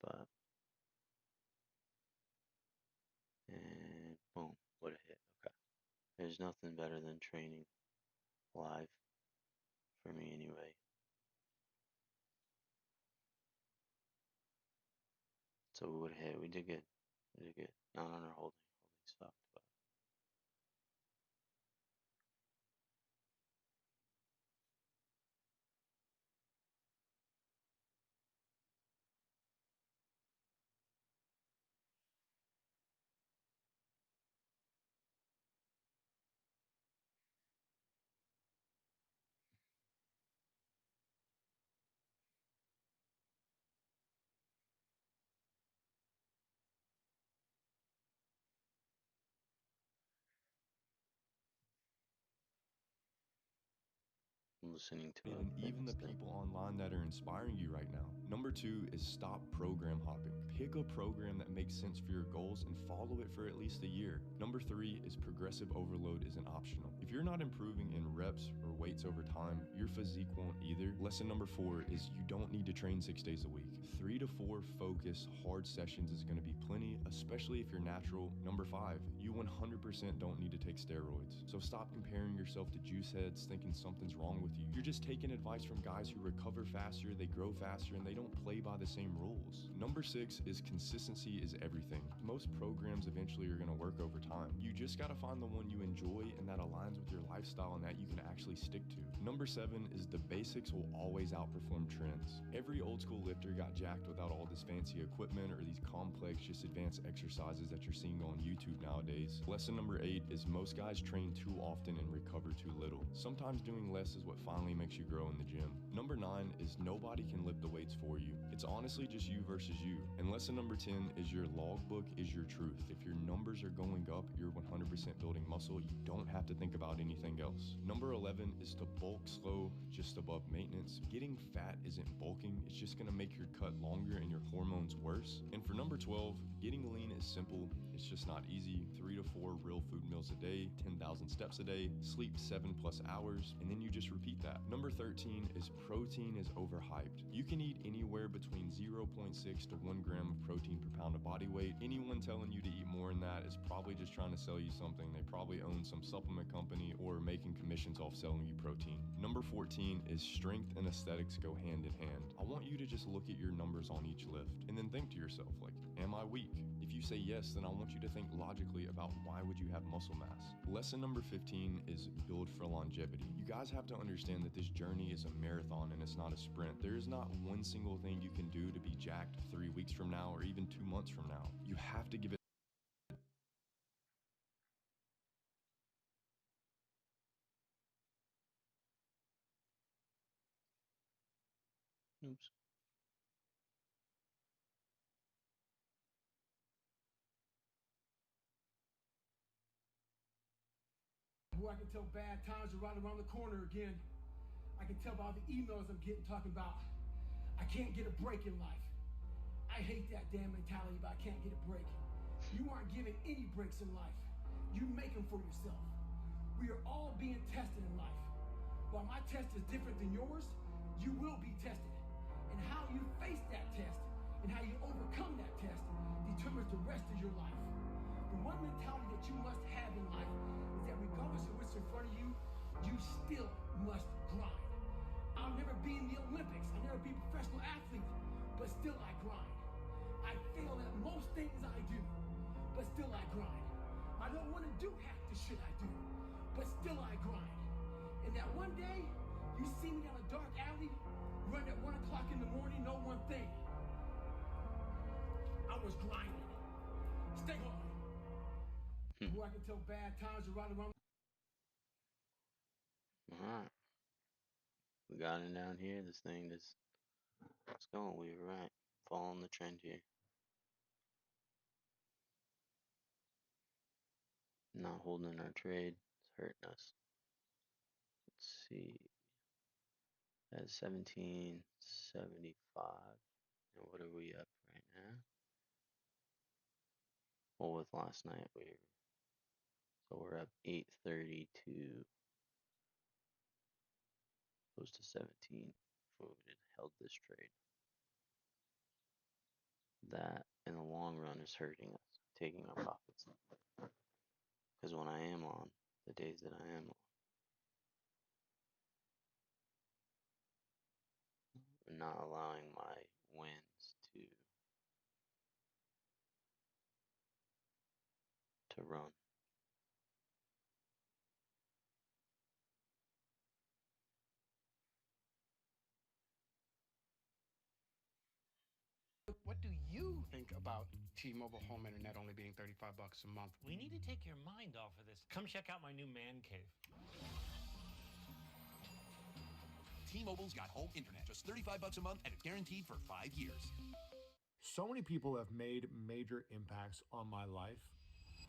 but, and boom, what a hit. Okay. There's nothing better than training live for me anyway. So we would have hit. We did good. We did good. Not on our holding. Holding sucked, but I'm listening to and a even fitness the thing. people online that are inspiring you right now. Number 2 is stop program hopping. Pick a program that makes sense for your goals and follow it for at least a year. Number 3 is progressive overload isn't optional. If you're not improving in reps or weights over time, your physique won't either. Lesson number 4 is you don't need to train 6 days a week. 3 to 4 focused, hard sessions is going to be plenty, especially if you're natural. Number 5, you 100% don't need to take steroids. So stop comparing yourself to juice heads thinking something's wrong with you. You're just taking advice from guys who recover faster, they grow faster, and they don't play by the same rules. Number 6 is consistency is everything. Most programs eventually are going to work over time. You just got to find the one you enjoy and that aligns with your lifestyle and that you can actually stick to. Number 7 is the basics will always outperform trends. Every old school lifter got jacked without all this fancy equipment or these complex, just advanced exercises that you're seeing on YouTube nowadays. Lesson number 8 is most guys train too often and recover too little. Sometimes doing less is what finally makes you grow in the gym. Number 9 is nobody can lift the weights for you. It's honestly just you versus you. And lesson number 10 is your logbook is your truth. If your numbers are going up, you're 100% building muscle. You don't have to think about anything else. Number 11 is to bulk slow, just above maintenance. Getting fat isn't bulking. It's just going to make your cut longer and your hormones worse. And for number 12, getting lean is simple. It's just not easy. 3 to 4 real food meals a day, 10,000 steps a day, sleep 7+ hours, and then you just repeat that. Number 13 is protein is overhyped. You can eat anywhere between 0.6 to 1 gram of protein per pound of body weight. Anyone telling you to eat more than that is probably just trying to sell you something. They probably own some supplement company or making commissions off selling you protein. Number 14 is strength and aesthetics go hand in hand. I want you to just look at your numbers on each lift and then think to yourself, like, am I weak? If you say yes, then I want you to think logically about why would you have muscle mass. Lesson number 15 is build for longevity. You guys have to understand that this journey is a marathon and it's not a sprint. There is not one single thing you can do to be jacked 3 weeks from now or even 2 months from now. You have to give it. Oops. Boy, I can tell bad times are right around the corner again. I can tell by all the emails I'm getting talking about I can't get a break in life. I hate that damn mentality, but I can't get a break. You aren't given any breaks in life. you make them for yourself. We are all being tested in life. While my test is different than yours, you will be tested. And how you face that test and how you overcome that test determines the rest of your life. The one mentality that you must have in life is that regardless of what's in front of you, you still must grind. I'll never be in the Olympics. I'll never be a professional athlete, but still I grind. I fail at most things I do, but still I grind. I don't want to do half the shit I do, but still I grind. And that one day, you see me down a dark alley, run at 1 o'clock in the morning, know one thing. I was grinding. Stay home. Boy, I can tell bad times are right around. Alright. We got it down here. This thing just, it's going. We were right. Following the trend here. Not holding our trade. It's hurting us. Let's see. That's 1775. And what are we up right now? Well, with last night we're up 832, close to 17. If we would have held this trade, that in the long run is hurting us, taking our profits. Because when I am on, the days that I am on, I'm not allowing my wins to run. What do you think about T-Mobile home internet only being $35 a month? We need to take your mind off of this. Come check out my new man cave. T-Mobile's got home internet, just $35 a month, and it's guaranteed for 5 years. So many people have made major impacts on my life.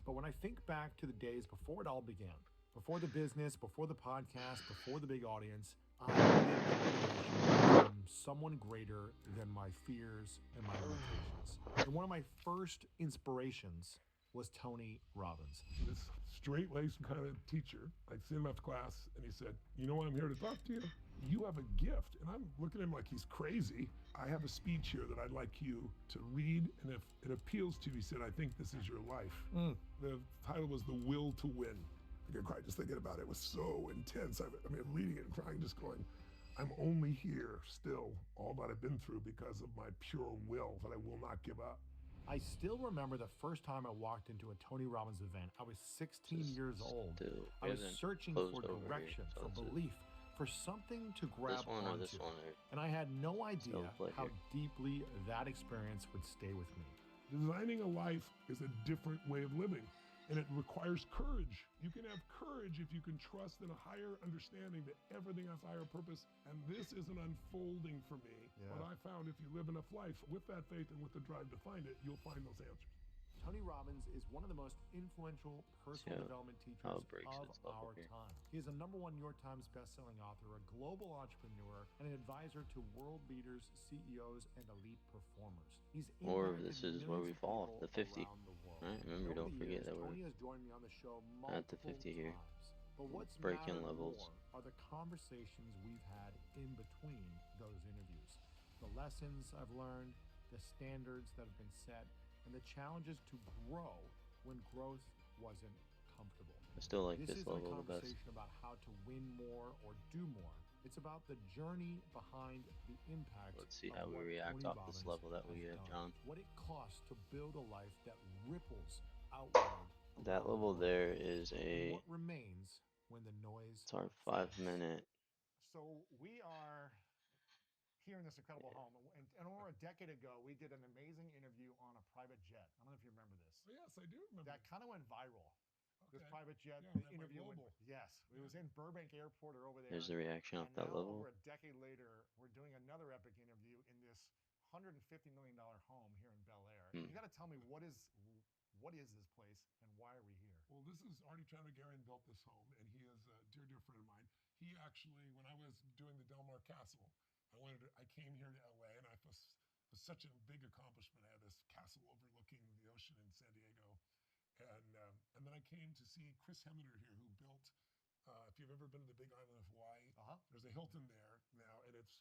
But when I think back to the days before it all began, before the business, before the podcast, before the big audience, I needed the motivation to become someone greater than my fears and my limitations. And one of my first inspirations was Tony Robbins. This straight-laced kind of teacher, I'd seen him after class, and he said, "You know why I'm here to talk to you? You have a gift." And I'm looking at him like he's crazy. "I have a speech here that I'd like you to read, and if it appeals to you," he said, "I think this is your life." The title was The Will to Win. I cried just thinking about it. It was so intense. I mean, reading it and crying, just going, I'm only here still, all that I've been through because of my pure will that I will not give up. I still remember the first time I walked into a Tony Robbins event. I was 16 years old. I was searching for direction, for belief, for something to grab onto. And I had no idea how deeply that experience would stay with me. Designing a life is a different way of living, and it requires courage. You can have courage if you can trust in a higher understanding that everything has a higher purpose, and this is an unfolding for me. But I found if you live enough life with that faith and with the drive to find it, you'll find those answers. Tony Robbins is one of the most influential personal development teachers of our time. He is a #1 New York Times bestselling author, a global entrepreneur, and an advisor to world leaders, CEOs, and elite performers. He's Or this is where we fall off the 50. Right? Remember, don't forget that Tony has joined me on the show at the 50 here. But what's breaking mattered levels more are the conversations we've had in between those interviews. The lessons I've learned, the standards that have been set, and the challenges to grow when growth wasn't comfortable. I still like this level the best. This isn't a conversation about how to win more or do more. It's about the journey behind the impact. Let's see how we react off this level that we have, John. What it costs to build a life that ripples outward. That level there is a... What remains when the noise... It's our 5-minute... So we are here in this incredible home. And over a decade ago, we did an amazing interview on a private jet. I don't know if you remember this. Yes, I do remember. That kind of went viral. Okay. This private jet interview. Yes, it was in Burbank Airport or over there. There's the reaction off that level. Over a decade later, we're doing another epic interview in this $150 million home here in Bel Air. You got to tell me what is this place and why are we here? Well, this is Artie Chandragarian built this home, and he is a dear friend of mine. He actually, when I was doing the Del Mar Castle, I came here to LA, and it was such a big accomplishment. I had this castle overlooking the ocean in San Diego. And then I came to see Chris Hemmeter here, who built. If you've ever been to the Big Island of Hawaii, there's a Hilton there now, and it's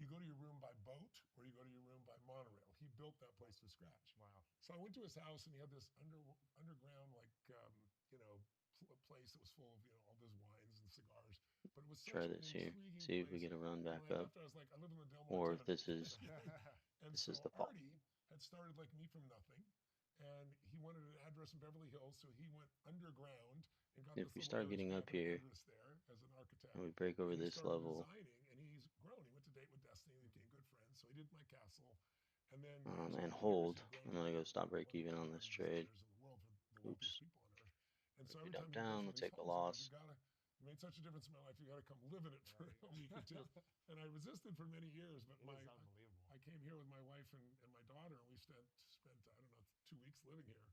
you go to your room by boat or you go to your room by monorail. He built that place from scratch. Wow. So I went to his house, and he had this underground, like, place that was full of, all those wines and cigars. But it was such Try an this here. intriguing See if we place. get a run And back when I up. left, I was like, I live in the Del Mar Or if Tenement. this is And this so is the fall. Artie had started like me from nothing, and he wanted an address in Beverly Hills, so he went underground and got If this we little start village getting to up have an here address there as an architect. and we break over And he this started level, designing, and he's grown. He went to date with Destiny. They became good friends. So he did my castle, and then and hold. I'm gonna go stop break even on this trade. designers in the world, for the Oops. wealthiest people on earth. And so If we every dump time he down, goes we'll to these take a homes, he goes, loss. you made such a difference in my life. You got to come live in it for a week or two. And I resisted for many years, but It is unbelievable. I came here with my wife and my daughter, and we spent I don't know 2 weeks living here.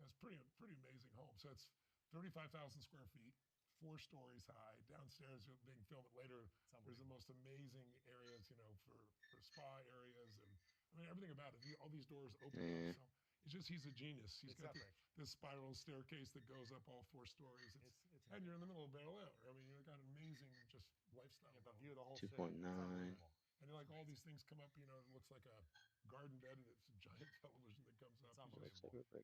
It's pretty amazing home. So it's 35,000 square feet, 4 stories high. Downstairs, being filmed later, there's the most amazing areas, for spa areas, and I mean everything about it. All these doors open up. So it's just he's a genius. He's got this spiral staircase that goes up all 4 stories. And you're in the middle of Bel Air. I mean, you've got an amazing just lifestyle. Yeah, the view of the whole 2.9. And like all these things come up, it looks like a garden bed, and it's a giant television that comes up.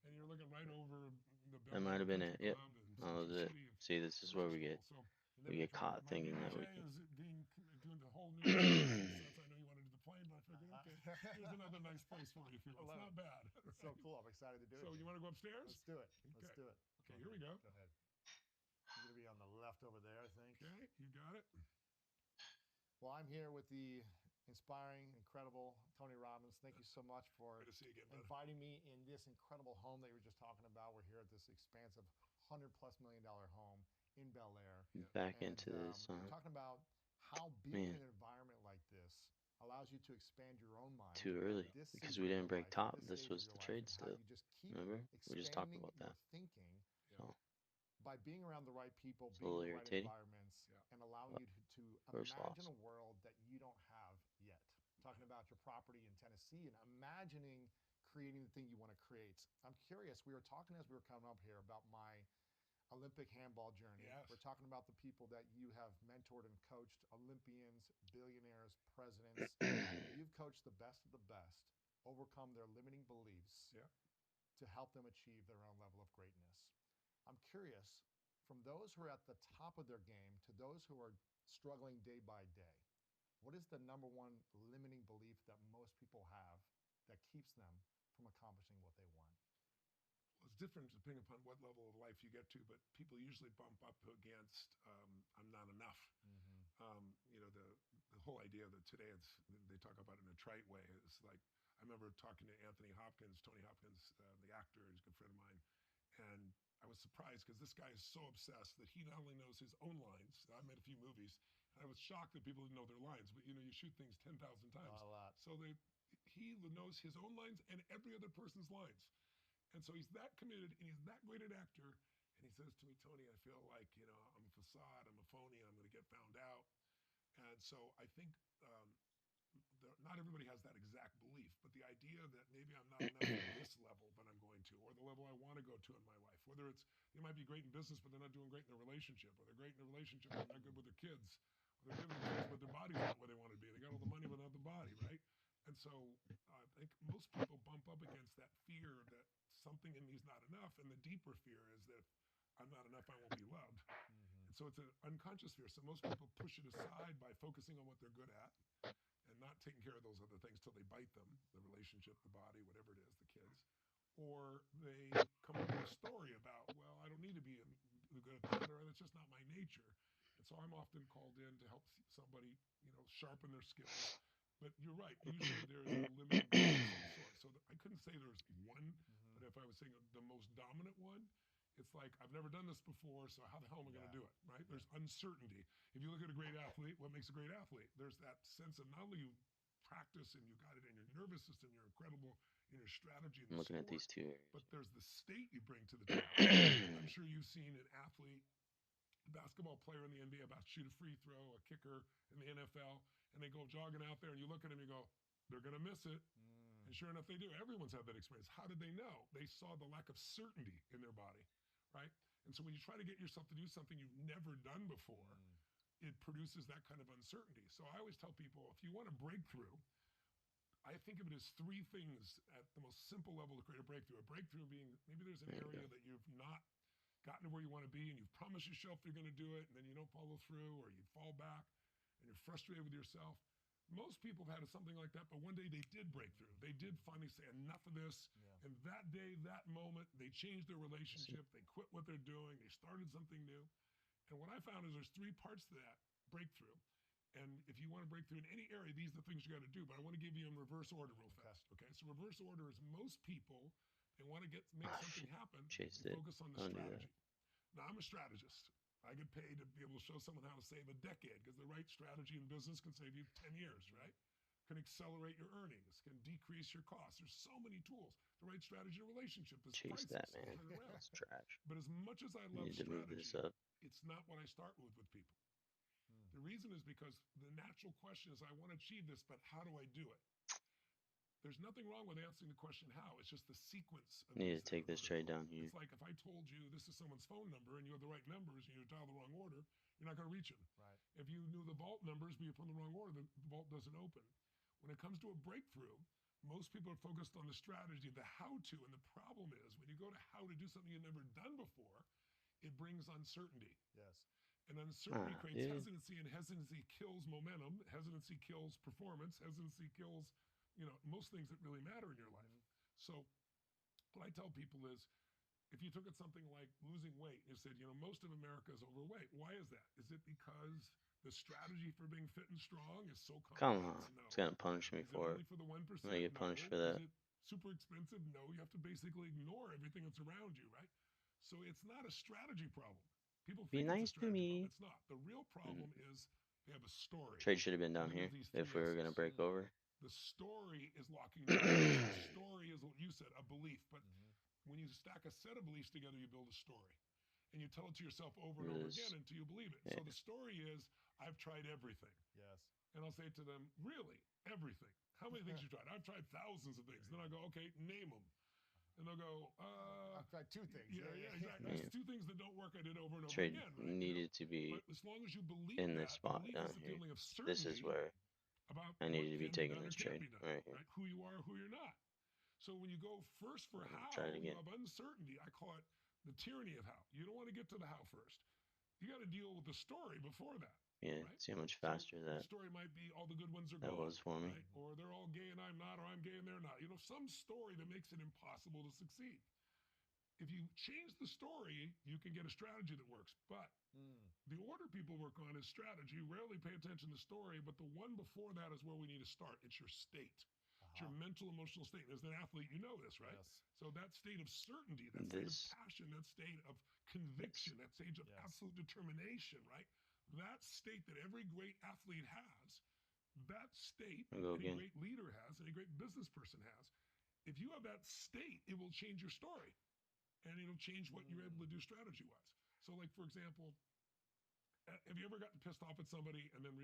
And you're looking right over the Bel Air. That might have been it. Yep. That was it. See, this is where we get caught thinking that we can. is doing the whole new sets. I know you want to do the plane, but I figured, okay, here's another nice place for you. It's not bad. Right? So cool. I'm excited to do it. So you want to go upstairs? Let's do it. Okay. Let's do it. Okay, here we go. Go ahead. You're going to be on the left over there, I think. Okay, you got it. Well, I'm here with the inspiring, incredible Tony Robbins. Thank you so much for inviting me in this incredible home that you were just talking about. We're here at this expansive $100+ million home in Bel Air. Back into this. We're talking about how being in an environment like this allows you to expand your own mind. Too early because we didn't break top. This was the trade still. Remember? We just talked about that. Thinking so. By being around the right people, being in the right environments, and allowing you to imagine a world that you don't have yet. Talking about your property in Tennessee and imagining creating the thing you want to create. I'm curious, we were talking as we were coming up here about my Olympic handball journey. Yes. We're talking about the people that you have mentored and coached, Olympians, billionaires, presidents. You've coached the best of the best, overcome their limiting beliefs to help them achieve their own level of greatness. I'm curious, from those who are at the top of their game to those who are struggling day by day, what is the number one limiting belief that most people have that keeps them from accomplishing what they want? Well, it's different depending upon what level of life you get to, but people usually bump up against I'm not enough. The whole idea that today they talk about it in a trite way. It's like, I remember talking to Tony Hopkins, the actor, he's a good friend of mine, and I was surprised because this guy is so obsessed that he not only knows his own lines. I've made a few movies, and I was shocked that people didn't know their lines. But you shoot things 10,000 times. A lot. So he knows his own lines and every other person's lines, and so he's that committed and he's that great an actor. And he says to me, Tony, I feel like I'm a facade, I'm a phony, I'm going to get found out. And so I think not everybody has that exact belief, but the idea that maybe I'm not enough at this level that I'm going to, or the level I want to go to in my life, whether it's they might be great in business, but they're not doing great in their relationship, or they're great in their relationship, but they're not good with their kids, or they're good with their kids, but their body's not where they want to be. They got all the money, but not the body, right? And so I think most people bump up against that fear that something in me is not enough, and the deeper fear is that if I'm not enough, I won't be loved. And so it's an unconscious fear. So most people push it aside by focusing on what they're good at and not taking care of those other things till they bite them, the relationship, the body, whatever it is, the kids. Or they come up with a story about, well, I don't need to be good at that, or that's just not my nature. And so I'm often called in to help somebody, sharpen their skills. But you're right, usually there's a limiting belief of some sort. So I couldn't say there's one, but if I was saying the most dominant one, it's like, I've never done this before, so how the hell am I going to do it, right? There's uncertainty. If you look at a great athlete, what makes a great athlete? There's that sense of not only you practice and you got it in your nervous system, you're incredible in your strategy in the I'm looking sport, at these two areas. but there's the state you bring to the job. I'm sure you've seen an athlete, a basketball player in the NBA about to shoot a free throw, a kicker in the NFL, and they go jogging out there, and you look at them and you go, they're going to miss it. And sure enough, they do. Everyone's had that experience. How did they know? They saw the lack of certainty in their body, right? And so when you try to get yourself to do something you've never done before, it produces that kind of uncertainty. So I always tell people, if you want a breakthrough, I think of it as three things at the most simple level to create a breakthrough. A breakthrough being maybe there's an area that you've not gotten to where you want to be and you've promised yourself you're going to do it and then you don't follow through, or you fall back and you're frustrated with yourself. Most people have had something like that, but one day they did break through. They did finally say enough of this. Yeah. And that day, that moment, they changed their relationship. They quit what they're doing. They started something new. And what I found is there's three parts to that breakthrough. And if you want to break through in any area, these are the things you got to do. But I want to give you in reverse order real fast. Okay. So reverse order is most people, they want to make something happen. They focus on the strategy. Now, I'm a strategist. I get paid to be able to show someone how to save a decade, because the right strategy in business can save you 10 years, right? Can accelerate your earnings, can decrease your costs. There's so many tools. The right strategy in a relationship is Chase priceless. that, man. That's trash. But as much as I love strategy, it's not what I start with people. The reason is because the natural question is, I want to achieve this, but how do I do it? There's nothing wrong with answering the question how. It's just the sequence. Need to take this trade down here. It's like if I told you this is someone's phone number and you have the right numbers and you dial the wrong order, you're not going to reach them. Right. If you knew the vault numbers but you put in the wrong order, the vault doesn't open. When it comes to a breakthrough, most people are focused on the strategy, the how-to, and the problem is when you go to how to do something you've never done before, it brings uncertainty. Yes. And uncertainty creates hesitancy, and hesitancy kills momentum. Hesitancy kills performance. Hesitancy kills, most things that really matter in your life. So what I tell people is, if you took at something like losing weight, you said, most of America is overweight. Why is that? Is it because the strategy for being fit and strong is so complex? Come on. No. It's going to punish me for it. Only for the 1%? I'm going to get punished for that. Is it super expensive? No. You have to basically ignore everything that's around you, right? So it's not a strategy problem. People think nice to me. It's not. The real problem is they have a story. Trade should have been down here if we were going to break over. The story is locking you down. The story is what you said, a belief. But when you stack a set of beliefs together, you build a story. And you tell it to yourself over and over again until you believe it. Yeah. So the story is, I've tried everything. Yes. And I'll say to them, really? Everything? How many things you tried? I've tried thousands of things. Then I go, okay, name them. And they'll go, I've tried two things. Yeah, exactly. There's two things that don't work I did over and over Trade again. Right? needed to be but as long as you believe in this spot down here. This is where I needed to be taking this trade right here. Right? Who you are, who you're not. So when you go first for how, you have uncertainty. I call it the tyranny of how. You don't want to get to the how first. You got to deal with the story before that. Yeah, right? See how much faster the story might be all the good ones are that gone. was for me. Right? Or they're all gay and I'm not, or I'm gay and they're not. Some story that makes it impossible to succeed. If you change the story, you can get a strategy that works. But the order people work on is strategy. Rarely pay attention to story, but the one before that is where we need to start. It's your state. It's your mental, emotional state. As an athlete, you know this, right? Yes. So that state of certainty, that state of passion, that state of conviction, that state of absolute determination, right? That state that every great athlete has, that state any great leader has, any great business person has. If you have that state, it will change your story. And it'll change what you're able to do strategy-wise. So, like, for example, have you ever gotten pissed off at somebody and then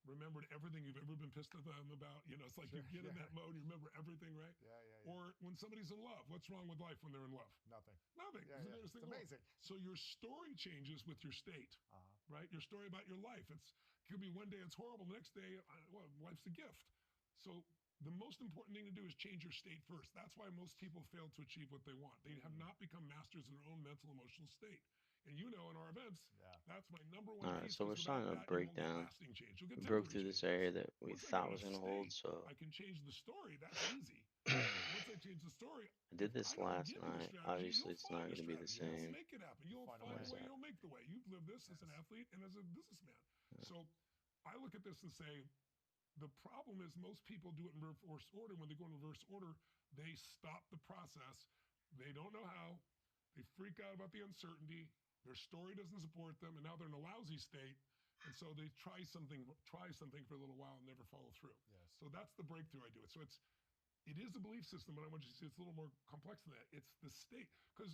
remembered everything you've ever been pissed at them about? It's like you get in that mode, you remember everything, right? Yeah. Or when somebody's in love, what's wrong with life when they're in love? Nothing. It's amazing. So your story changes with your state, right? Your story about your life. It could be one day it's horrible, the next day, life's a gift. So the most important thing to do is change your state first. That's why most people fail to achieve what they want. They have not become masters in their own mental, emotional state. And in our events, that's my number one piece. So we're starting to break down. We broke through this area that we thought was going to hold, so I can change the story. That's easy. Once I change the story, I did this last night. Obviously, it's not going to be the same. Make it happen. You'll find a way. You'll make the way. You've lived this as an athlete and as a businessman. So I look at this and say, the problem is most people do it in reverse order. When they go in reverse order, they stop the process. They don't know how. They freak out about the uncertainty. Their story doesn't support them, and now they're in a lousy state. And so they try something for a little while and never follow through. Yes. So that's the breakthrough I do it. So it is a belief system, but I want you to see it's a little more complex than that. It's the state. Because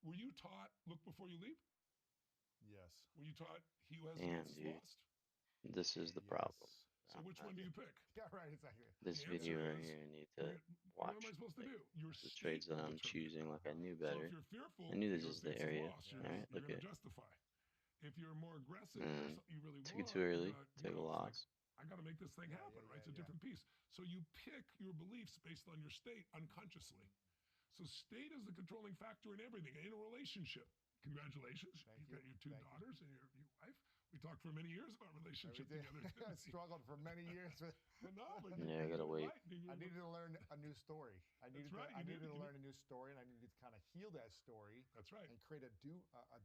were you taught, look before you leap? Yes. Were you taught he who has lost? This is the problem. So So which one do you pick? Yeah, right, exactly. This The video answer right is, here, I need to what am watch I supposed to like do? Your the state trades that will I'm determine it. choosing like I knew So better. if you're fearful, I knew this fear is the thinks it's area. lost. All right, You're look going at to justify. If you're more aggressive, and there's something you really took it want, too early, you took a know, it's like, loss. I got to make this thing happen, right? It's a different piece. So you pick your beliefs based on your state unconsciously. So state is the controlling factor in everything, in a relationship. Congratulations. You've got your two daughters and your wife. We talked for many years about relationship together. I struggled for many years with. Yeah, I gotta wait. I needed to learn a new story. I needed to learn a new story, and I needed to kind of heal that story. That's right. And create a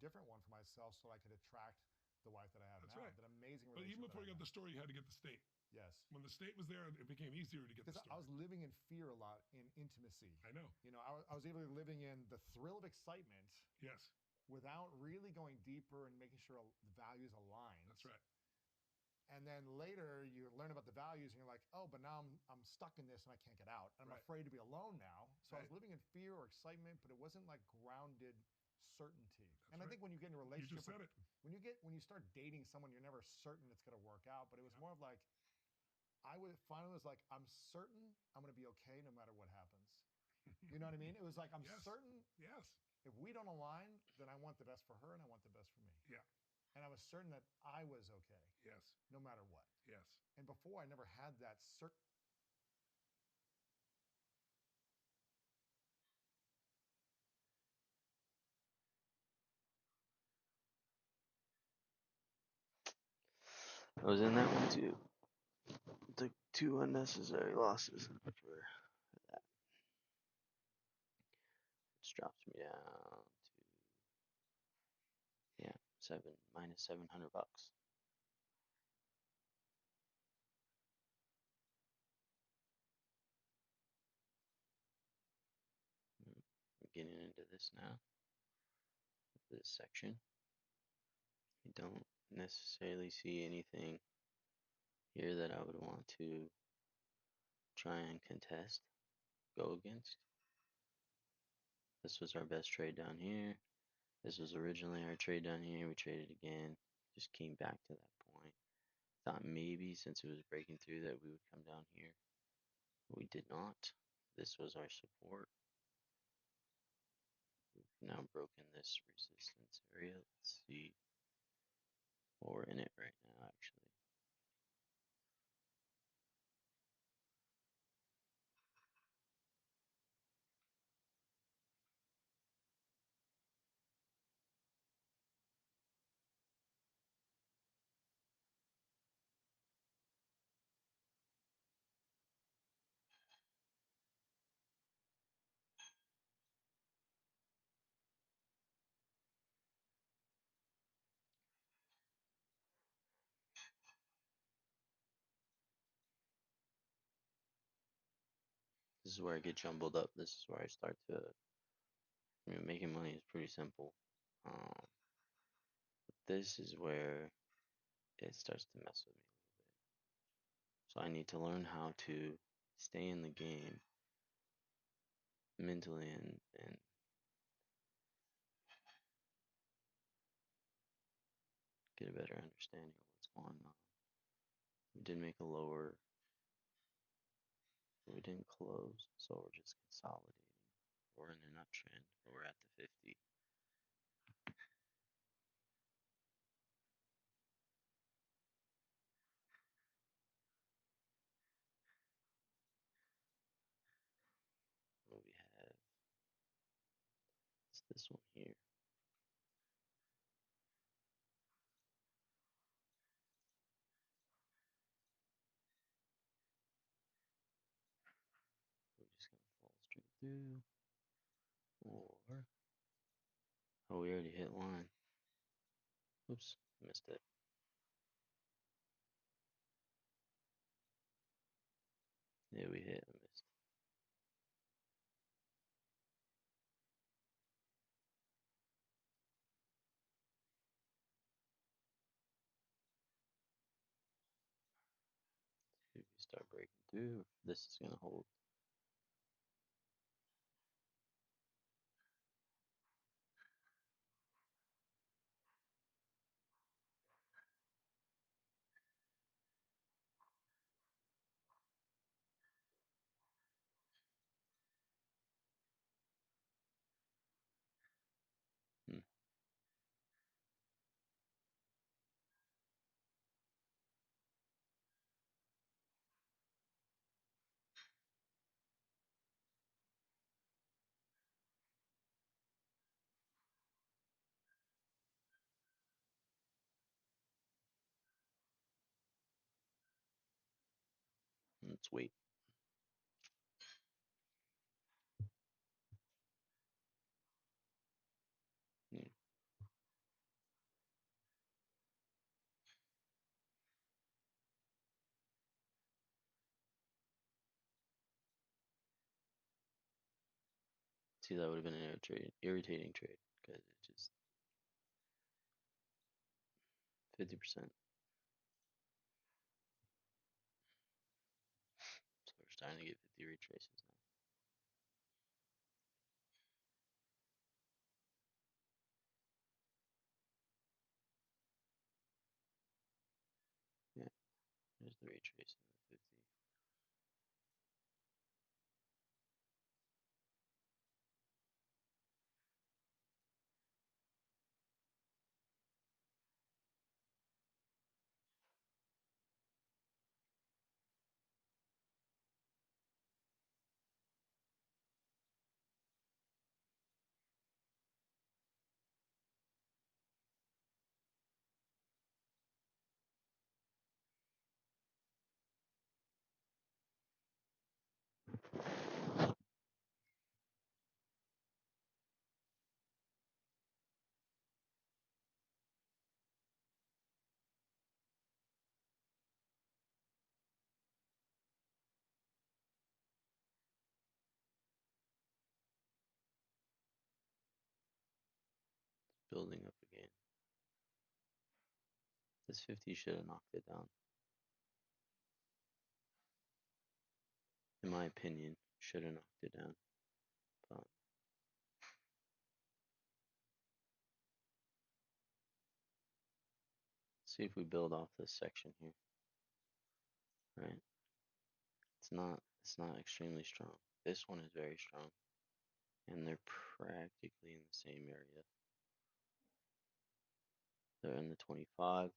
different one for myself, so I could attract the wife that I have now. Right. That amazing But relationship. even before you got the story, you had to get the state. Yes. When the state was there, it became easier to get the story. Because I was living in fear a lot in intimacy. I know. You know, I was even living in the thrill of excitement. Yes. Without really going deeper and making sure the values align. That's right. And then later you learn about the values and you're like, oh, but now I'm stuck in this and I can't get out. And I'm afraid to be alone now. So I was living in fear or excitement, but it wasn't like grounded certainty. That's I think when you get in a relationship, you just said it. When you start dating someone, you're never certain it's going to work out. But it was more of like, finally was like, I'm certain I'm going to be okay no matter what happens. You know what I mean? It was like, I'm certain. Yes. If we don't align, then I want the best for her and I want the best for me. Yeah. And I was certain that I was okay. Yes. No matter what. Yes. And before, I never had that certain. I was in that one too. Took 2 unnecessary losses for that. Which drops me down to minus $700. I'm getting into this now. This section. I don't necessarily see anything here that I would want to try and contest, go against. This was our best trade down here. This was originally our trade down here. We traded again. Just came back to that point. Thought maybe since it was breaking through that we would come down here. We did not. This was our support. We've now broken this resistance area. Let's see. Well, we're in it right now, actually. This is where I get jumbled up. This is where I start to, making money is pretty simple. This is where it starts to mess with me a little bit. So I need to learn how to stay in the game mentally and get a better understanding of what's going on. We did make a lower, but we didn't close, so we're just consolidating. We're in an uptrend, but we're at the 50. What we have is this one here. We're just gonna fall straight through, or we already hit line. Oops, missed it. Yeah, we hit. I missed. If you start breaking through, this is gonna hold. Let's wait. Yeah. See, that would have been an irritating trade because it just 50%. So we're starting to get 50 retraces now. Yeah, there's the retrace in the 50. Building up again. This 50 should have knocked it down. In my opinion, should have knocked it down. But see if we build off this section here. Right? It's not extremely strong. This one is very strong. And they're practically in the same area. They're in the 25.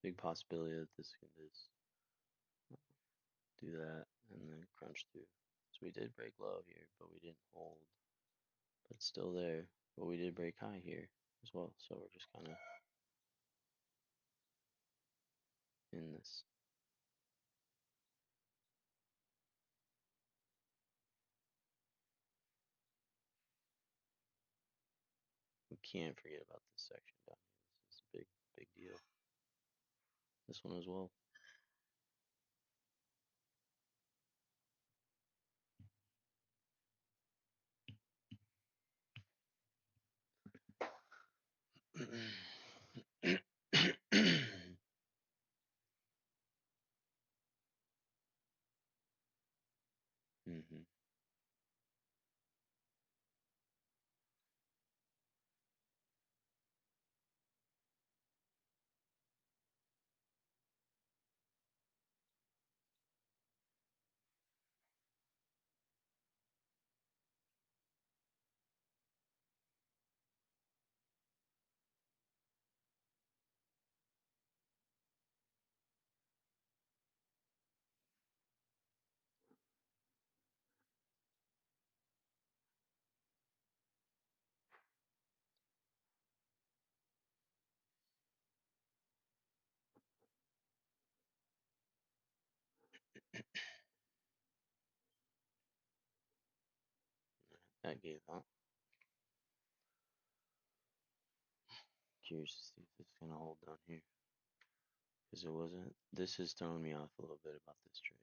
Big possibility that this can just do that and then crunch through. So we did break low here, but we didn't hold. But it's still there. But we did break high here as well. So we're just kind of in this. We can't forget about this section down here. This is a big, big deal. This one as well. Mm-hmm. That gave out. Curious to see if it's gonna hold down here. Because it wasn't. This has thrown me off a little bit about this trade.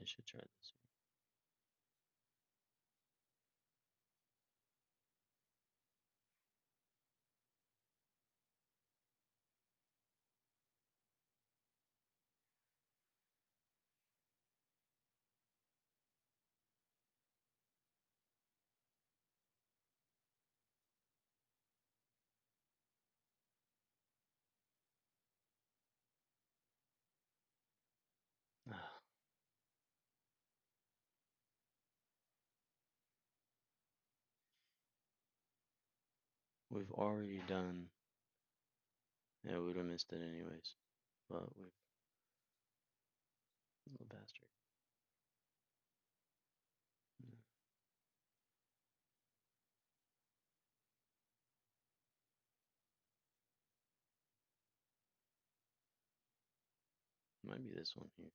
I should try this one. Ah. We've already done. Yeah, we would have missed it anyways. But we've. Little bastard. Yeah. Might be this one here.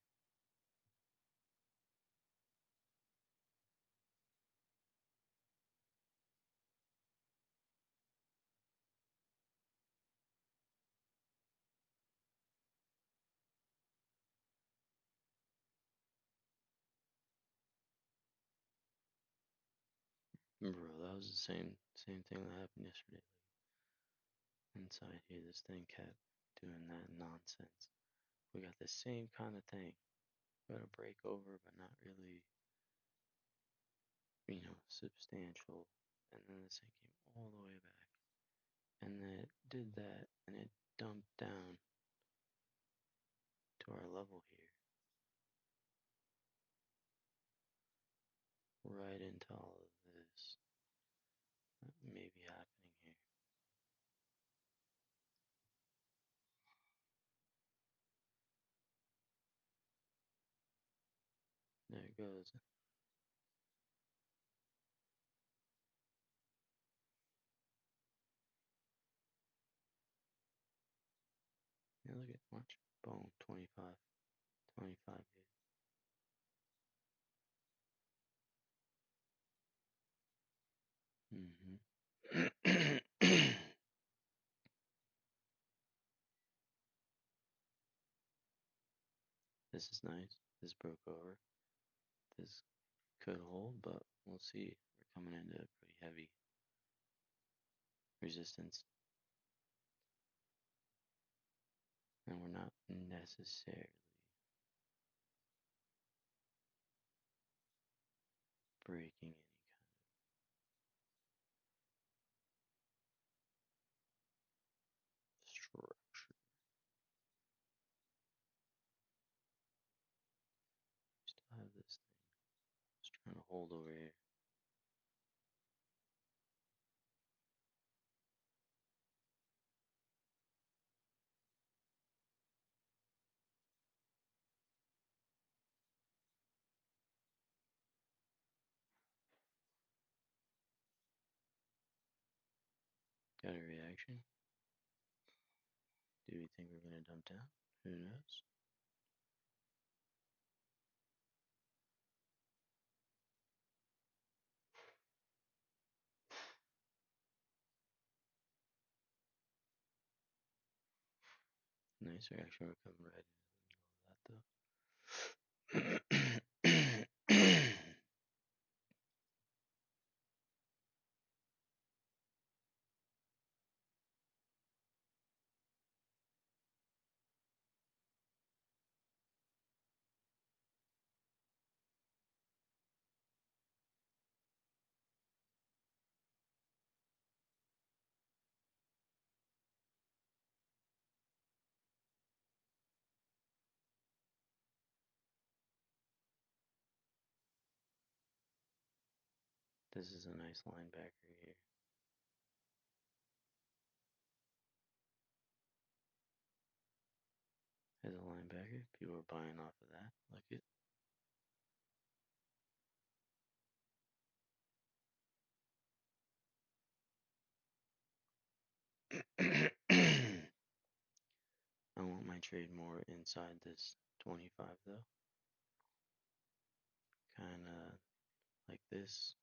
Bro, that was the same thing that happened yesterday. Like, inside here, this thing kept doing that nonsense. We got the same kind of thing. Got a break over, but not really, substantial. And then this thing came all the way back. And then it did that, and it dumped down to our level here. Right into all of this that may be happening here. There it goes. Yeah, look at watch. Boom, 25. 25 here. This is nice. This broke over. This could hold, but we'll see. We're coming into a pretty heavy resistance. And we're not necessarily breaking any kind of structure. We still have this thing. Just trying to hold over here. Got a reaction? Do we think we're going to dump down? Who knows? Nice reaction. We're coming right into the middle of that, though. This is a nice linebacker here. As a linebacker, people are buying off of that. Look it. I want my trade more inside this 25 though. Kind of like this.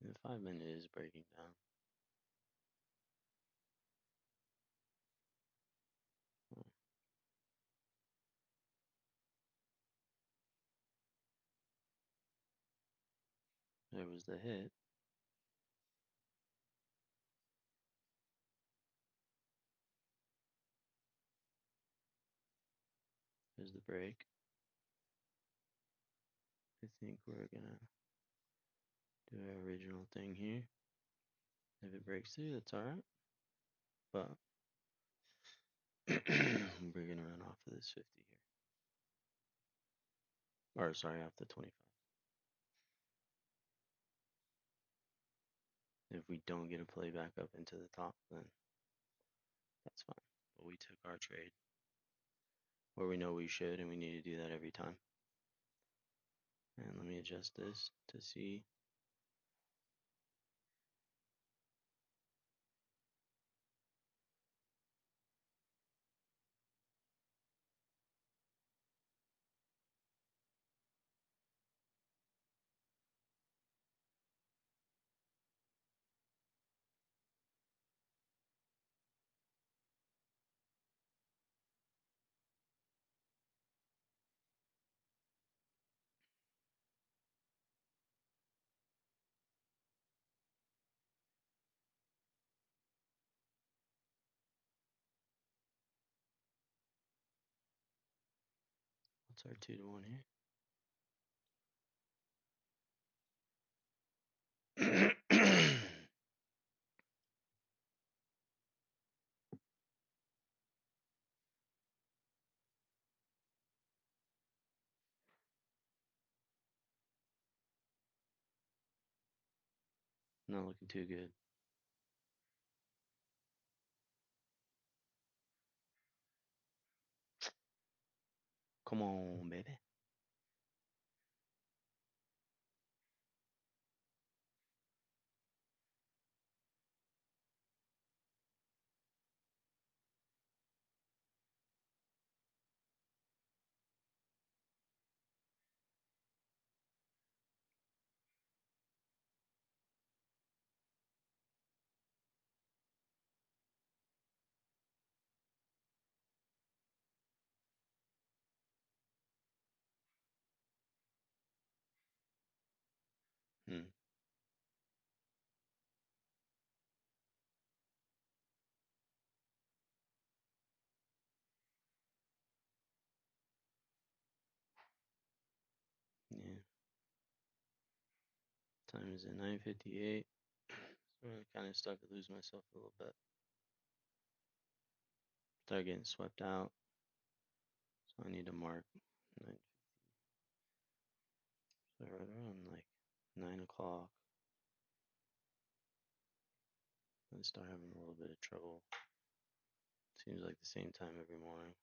The 5 minute is breaking down. There was the hit. There's the break. I think we're gonna do our original thing here. If it breaks through, that's alright. But we're gonna run off of this 50 here. Or sorry, off the 25. If we don't get a play back up into the top, then that's fine. But we took our trade where we know we should, and we need to do that every time. And let me adjust this to see. What's our 2-1 here? Not looking too good. Come on, baby. Hmm. Yeah. Time is at 9:58. So I kind of stuck to lose myself a little bit. Start getting swept out. So I need to mark 9:50. So right around like 9 o'clock. I start having a little bit of trouble. Seems like the same time every morning.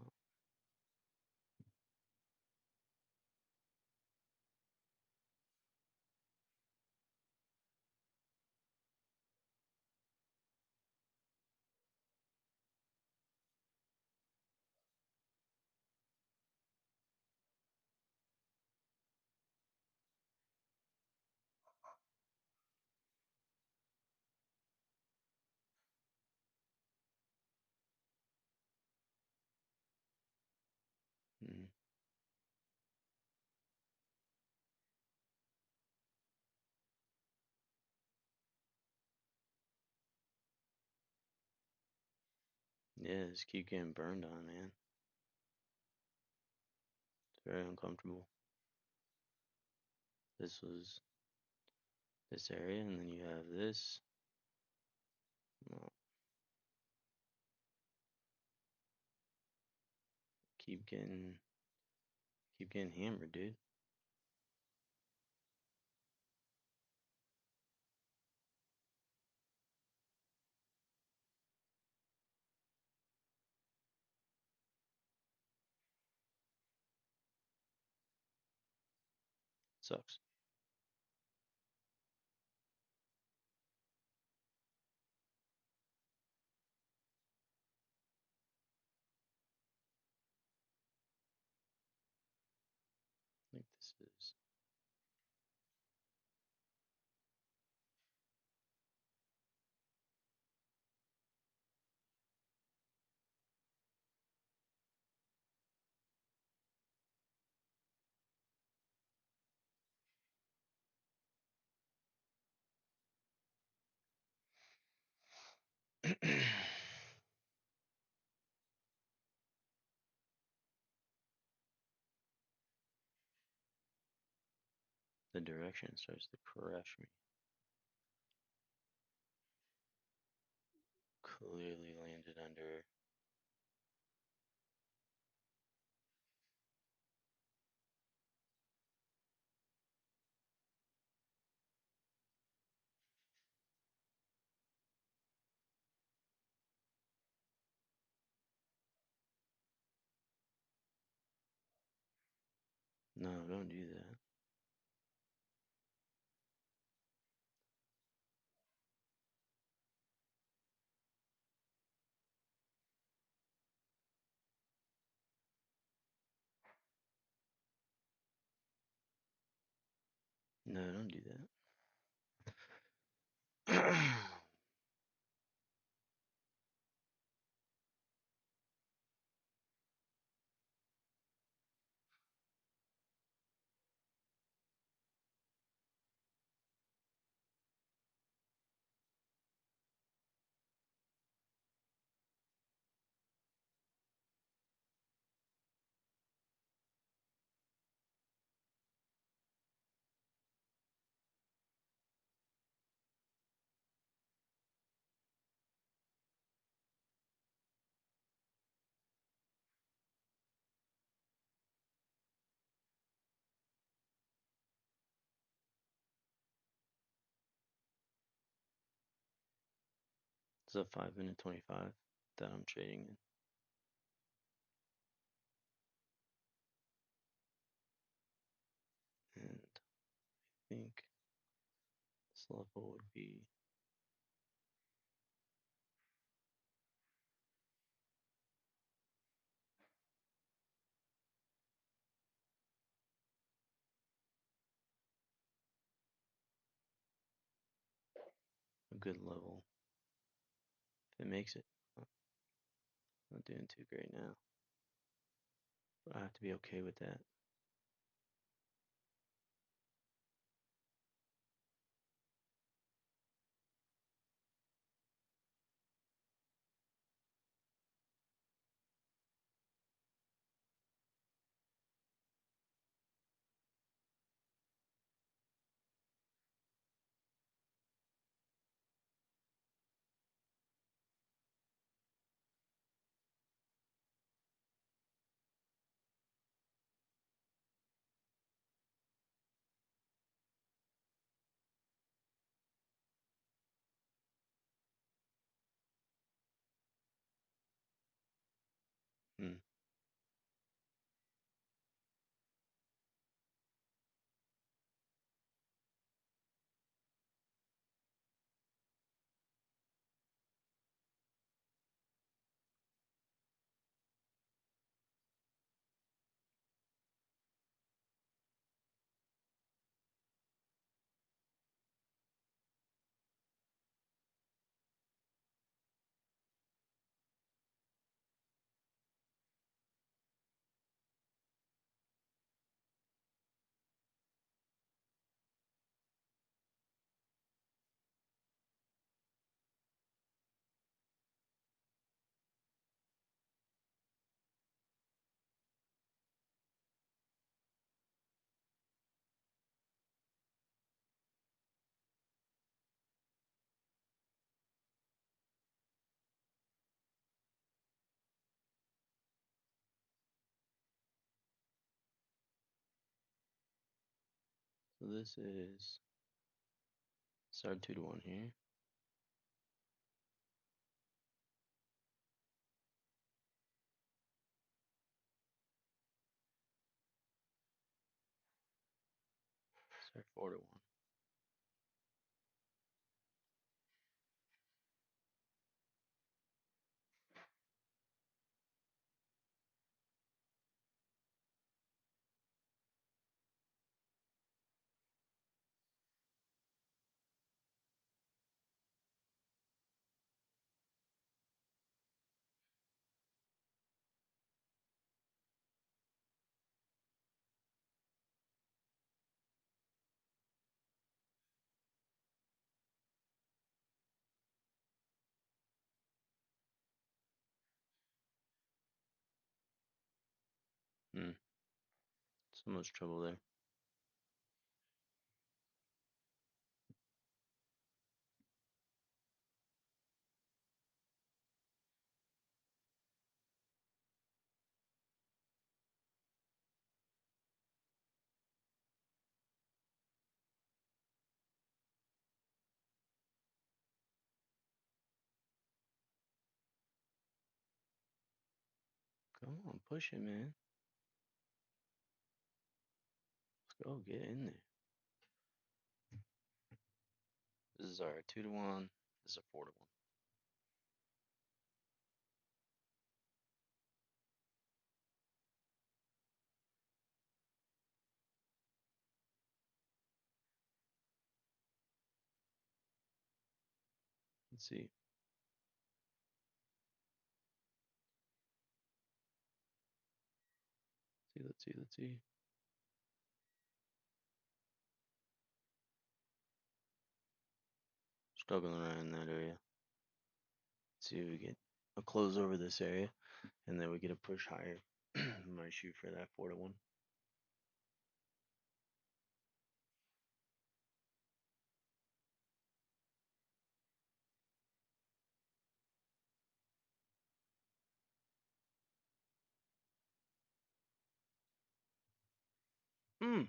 Oh. Mm. Yeah, just keep getting burned on, man. It's very uncomfortable. This was this area, and then you have this. Well, keep getting hammered, dude. Sucks. I think this is The direction starts to crush me. Clearly landed under. No, don't do that. No, don't do that. It's a 5-minute 25 that I'm trading in. And I think this level would be a good level. If it makes it. Not doing too great now. But I have to be okay with that. Hmm. So this is start 2-1 here. Start 4-1. Hmm. So much trouble there. Come on, push it, man. Let's go, get in there. This is our 2-1. This is a 4-1. Let's see. Let's see. Struggling around in that area. Let's see if we get a close over this area, and then we get a push higher. Might shoot for that 4-1. Hmm.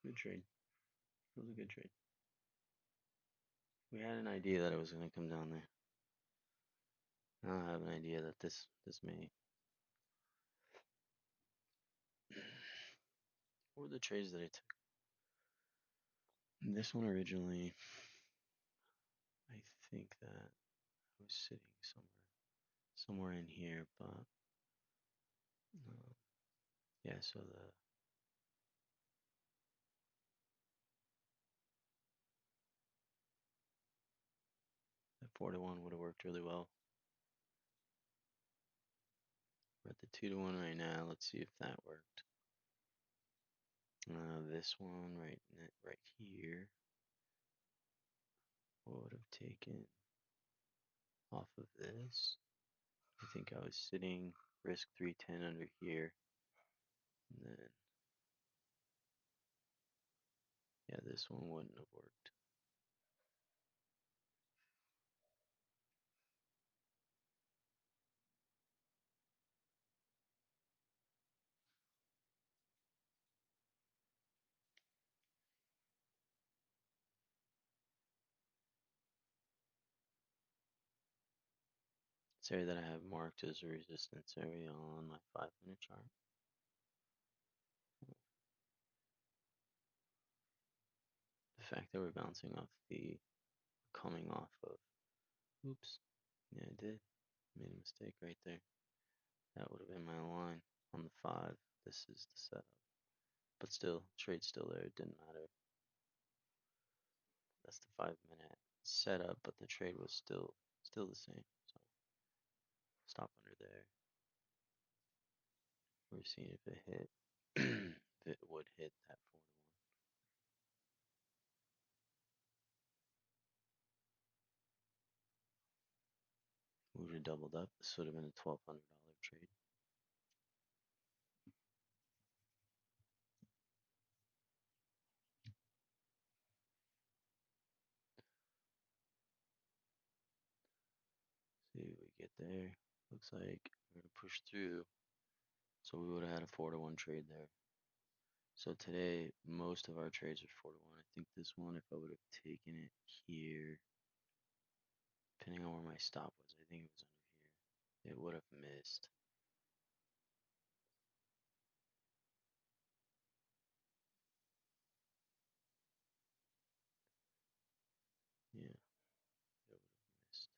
Good trade. It was a good trade. We had an idea that it was going to come down there. Now I have an idea that this may. What were the trades that I took? This one originally, I think that I was sitting somewhere in here, but yeah. So the 4-1 would have worked really well. We're at the 2-1 right now. Let's see if that worked. This one right here would have taken off of this. I think I was sitting risk 310 under here, and then yeah, this one wouldn't have worked. This area that I have marked as a resistance area on my 5-minute chart. The fact that we're bouncing off coming off of, oops, yeah, I did, made a mistake right there. That would have been my line on the 5. This is the setup, but still, trade's still there. It didn't matter. That's the 5-minute setup, but the trade was still the same. So stop under there. We're seeing if it hit. If it would hit that 4-1. We would have doubled up. This would have been a $1,200 trade. See what we get there. Looks like we're gonna push through. So we would have had a 4-1 trade there. So today, most of our trades are 4-1. I think this one, if I would have taken it here, depending on where my stop was, I think it was under here, it would have missed. Yeah, it would have missed.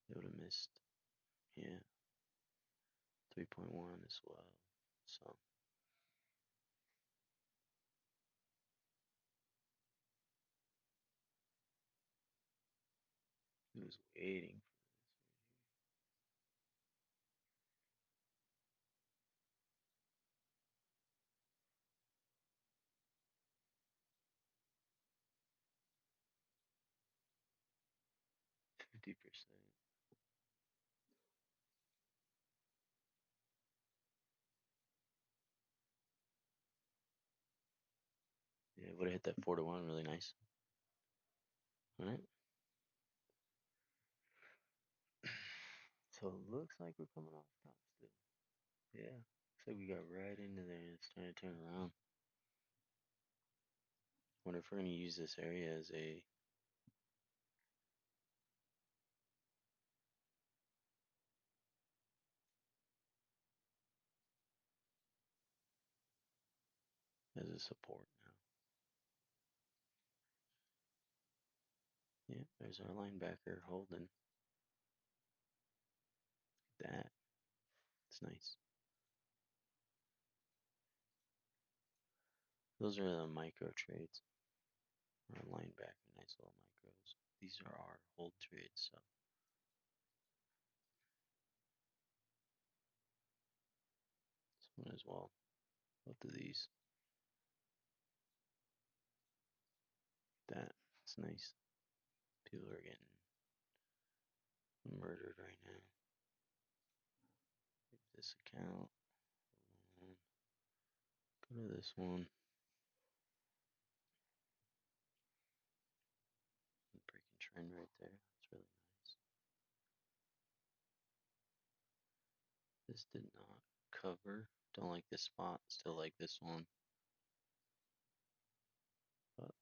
It would have missed. Yeah, 3.1 as well. So he was waiting for this 50%. Yeah, would have hit that 4-1 really nice. All right. So it looks like we're coming off top still. Yeah, like we got right into there. It's time to turn around. Wonder if we're going to use this area as a support now. Yeah, there's our linebacker holding. That. It's nice. Those are the micro trades. Our linebacker, nice little micros. These are our hold trades, so. This one as well. Both of these. That. It's nice. People are getting murdered right now. Leave this account. Go to this one. Breaking trend right there. That's really nice. This did not cover. Don't like this spot. Still like this one. But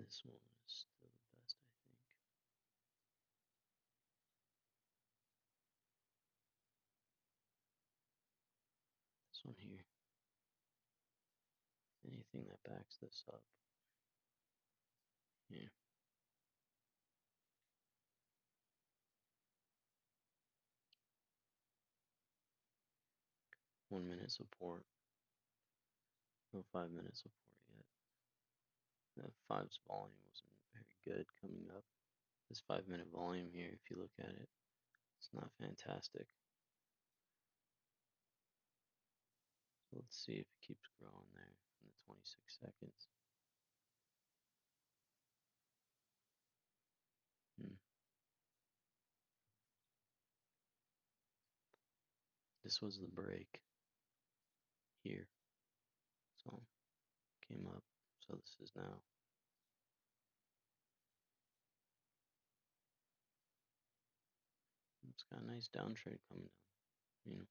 this one is still the best, I think. This one here. Anything that backs this up. Yeah. One minute support. No 5 minute support yet. The five's volume wasn't very good coming up. This 5 minute volume here, if you look at it, it's not fantastic. So let's see if it keeps growing there in the 26 seconds. This was the break here. So came up. So this is now. It's got a nice downtrend coming down. You know.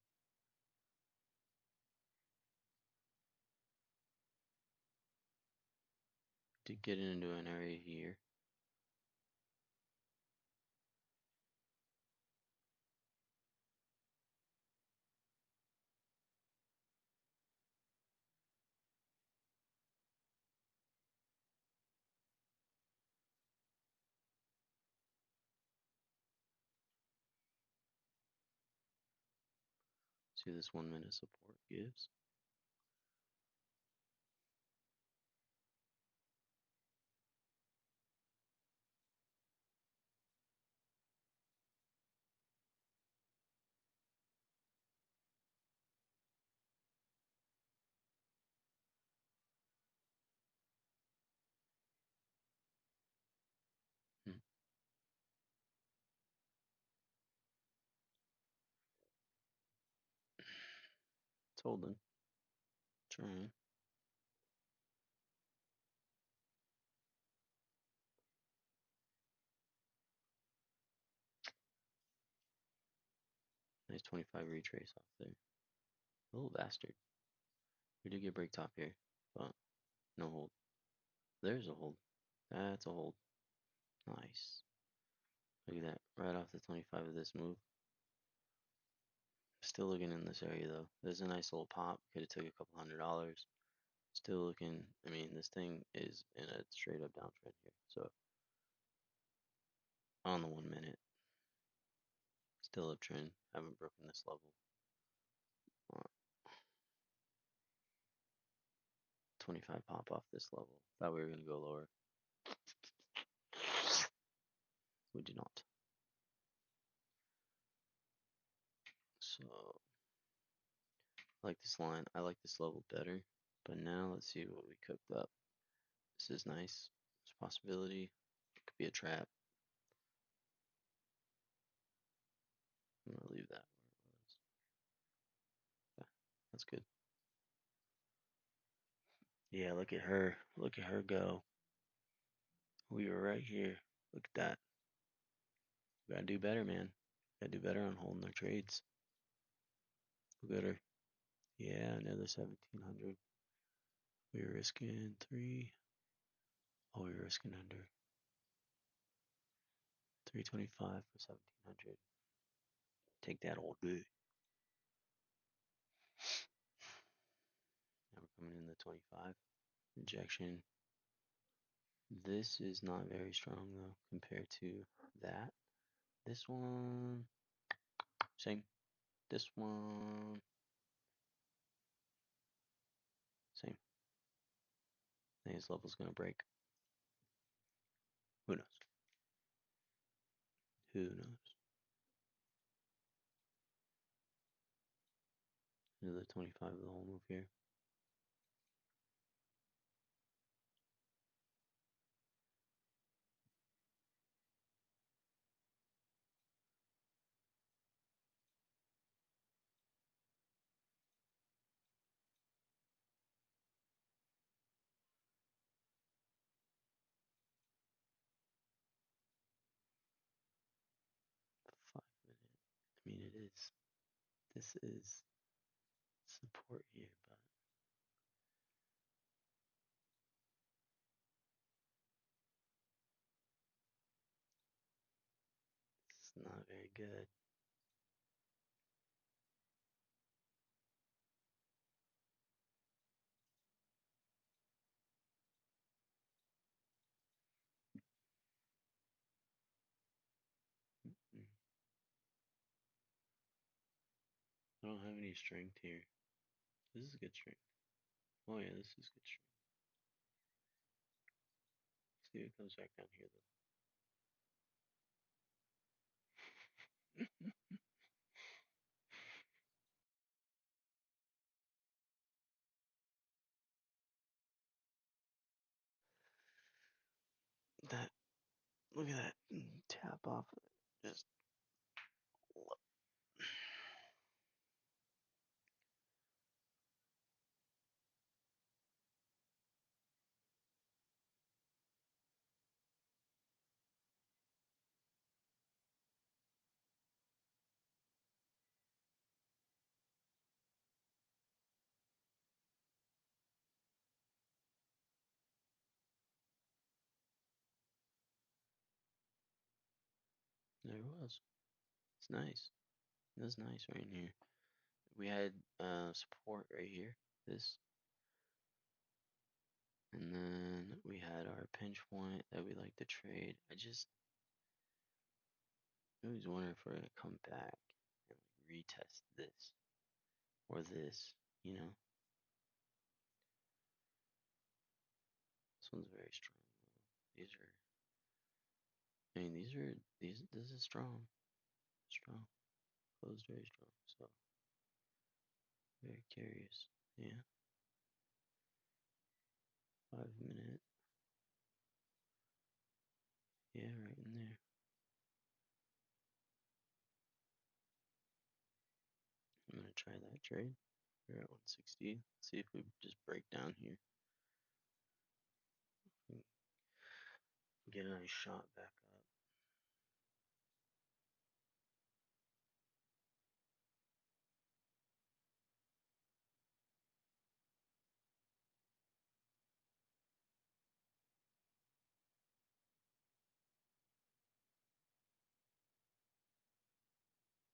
Did get into an area here. See this 1 minute support gives. It's holding. Trying. Nice 25 retrace off there. Little bastard. We did get break top here, but no hold. There's a hold. That's a hold. Nice. Look at that. Right off the 25 of this move. Still looking in this area though. There's a nice little pop. Could have took a couple $100. Still looking. I mean, this thing is in a straight up downtrend here. So on the 1 minute. Still uptrend. Haven't broken this level. 25 pop off this level. Thought we were going to go lower. We do not. So, I like this line. I like this level better. But now let's see what we cooked up. This is nice. There's a possibility. It could be a trap. I'm going to leave that where it was. Yeah, that's good. Yeah, look at her. Look at her go. We were right here. Look at that. We gotta do better, man. Gotta do better on holding our trades. Look at her. Yeah, another 1700. We were risking 3. Oh, we were risking under 325 for 1700. Take that all day. Now we're coming in the 25. Injection. This is not very strong though compared to that. This one, same. This one, same. I think this level's gonna break. Who knows? Who knows? Another 25 of the whole move here. I mean, it is. This is support here, but it's not very good. Mm. I don't have any strength here. This is good strength. Oh yeah, this is good strength. Let's see if it comes back down here though. That, look at that tap off. Just there it was. It's nice. That's nice right in here. We had support right here. This. And then we had our pinch point that we like to trade. I always wonder if we're gonna come back and like retest this or this, you know. This one's very strong though. These are, I mean, this is strong, strong, closed very strong. So very curious. Yeah, 5 minute. Yeah, right in there. I'm gonna try that trade. We're at 160. See if we just break down here. Get a nice shot back up.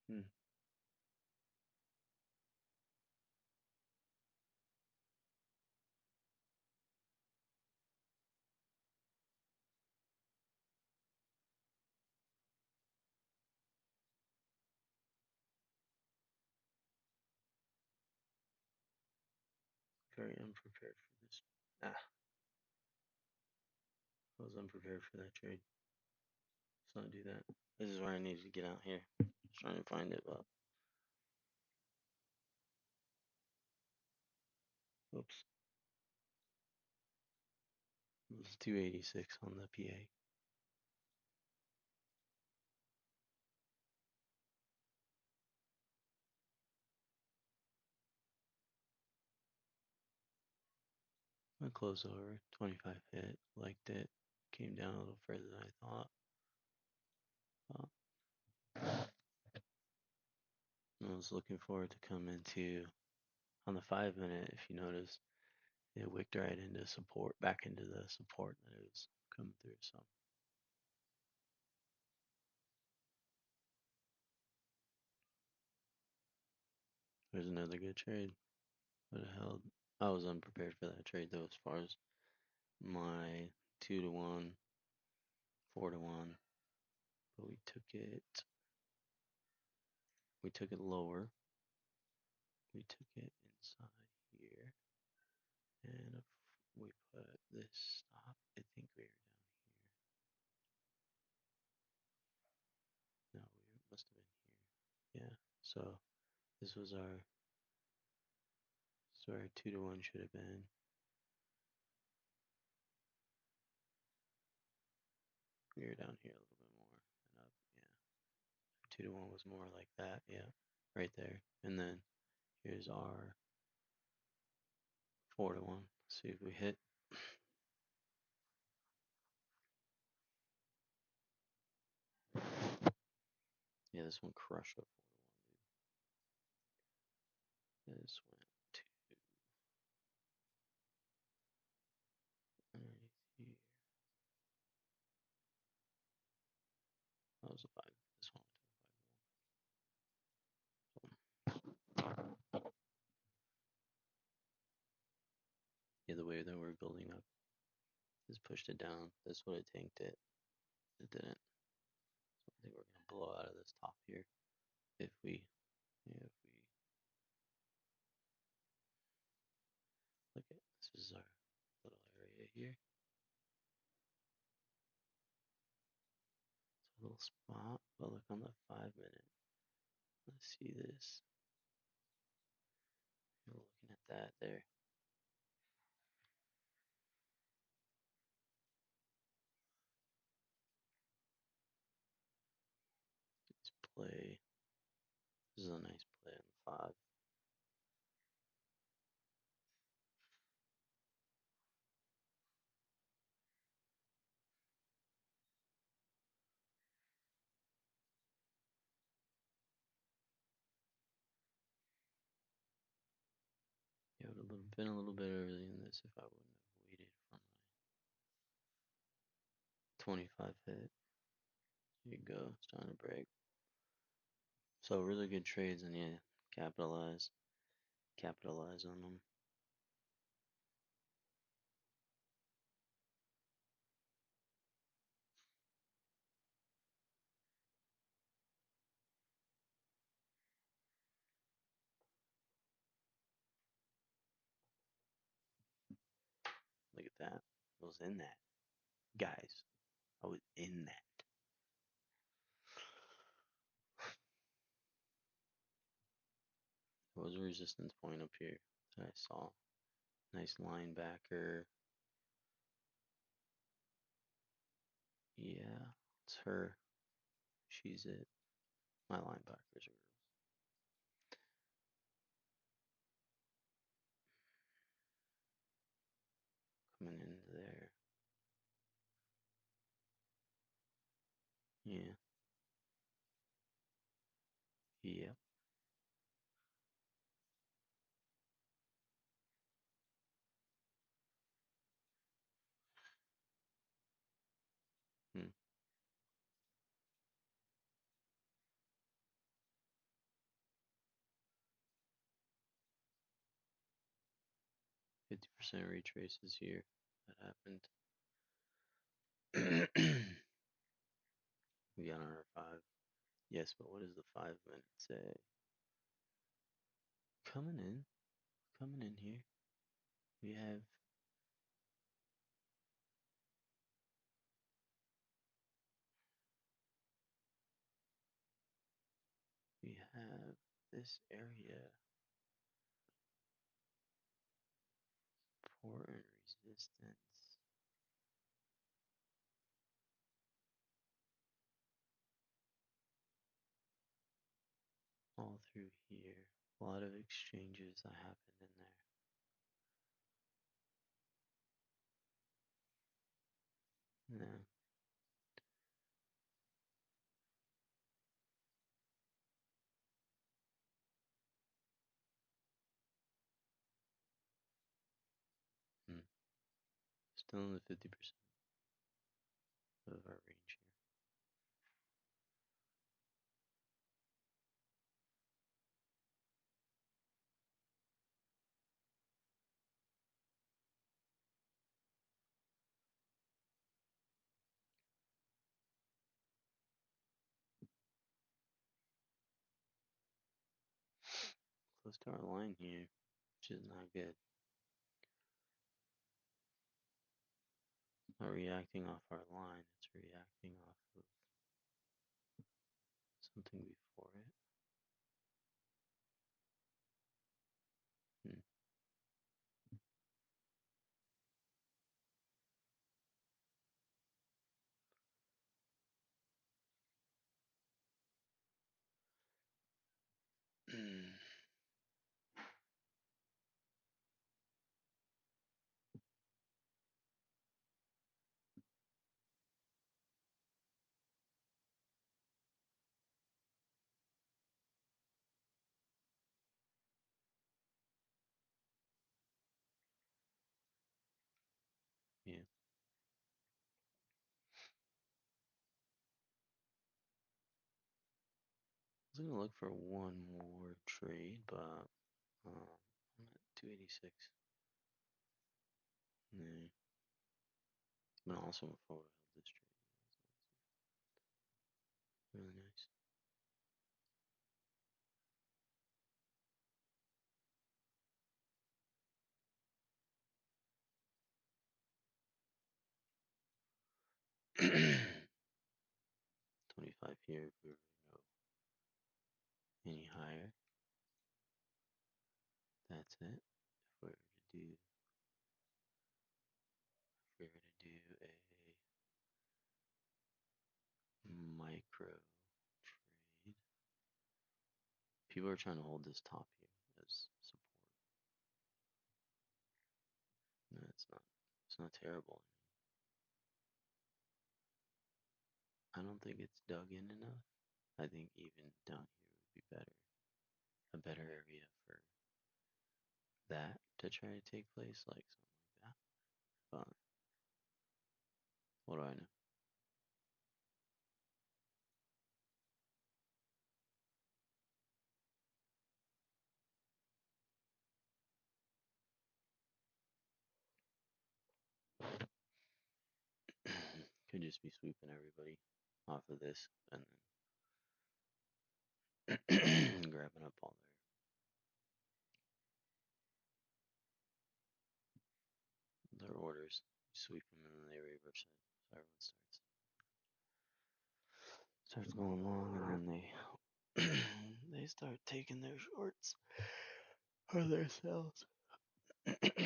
Hmm. Very unprepared for this. I was unprepared for that trade. Let's not do that. This is where I needed to get out here. Just trying to find it, but oops. It was 286 on the PA. I closed over, 25 hit, liked it, came down a little further than I thought. I was looking forward to come into, on the 5 minute, if you notice, it wicked right into support, back into the support that it was coming through. So there's another good trade. Would have held. I was unprepared for that trade though, as far as my 2-1, 4-1, but we took it. We took it lower. We took it inside here, and if we put this stop, I think we were down here. No, we must have been here. Yeah. So this was our. So our 2-1 should have been. We were down here a little bit more and up. Yeah. 2-1 was more like that. Yeah. Right there. And then here's our 4-1. See if we hit. Yeah, this one crushed up 4-1, dude. This went to underneath here. That was a 5. This one went to a 5-1. Yeah, the way that we're building up. This pushed it down. This would have tanked it. It didn't. So I think we're gonna blow out of this top here. If we look at this is our little area here. It's a little spot, but look on the 5 minute. Let's see this. You're looking at that there. Let's play. This is a nice play on the 5. Yeah, it would have been a little bit early in this if I wouldn't have waited for my 25 hit. Here you go. It's time to break. So really good trades, and yeah, capitalize on them. Look at that. I was in that. Guys, I was in that. There was a resistance point up here that I saw. Nice linebacker. Yeah, it's her. She's it. My linebackers are coming into there. Yeah. Yep. Hmm. 50% retraces here. That happened. We got on our 5. Yes, but what does the 5 minute say? Coming in here. We have have this area support and resistance. All through here. A lot of exchanges that happened in there. Yeah. Still in the 50% of our range here. Close to our line here, which is not good. Not reacting off our line, it's reacting off of something before it. Yeah. I was gonna look for one more trade, but I'm at 286. Yeah. It's been awesome if I would have held this trade. Really nice. $25 here if we were to go any higher. That's it. If we were to do a micro trade, people are trying to hold this top here as support. No, it's not. It's not terrible. I don't think it's dug in enough. I think even down here would be better. A better area for that to try to take place, like something like that. But what do I know? Could just be sweeping everybody off of this and then grabbing up all their orders, sweep them, and then they reverse it. So everyone starts going long, and then they start taking their shorts or their sells. Everyone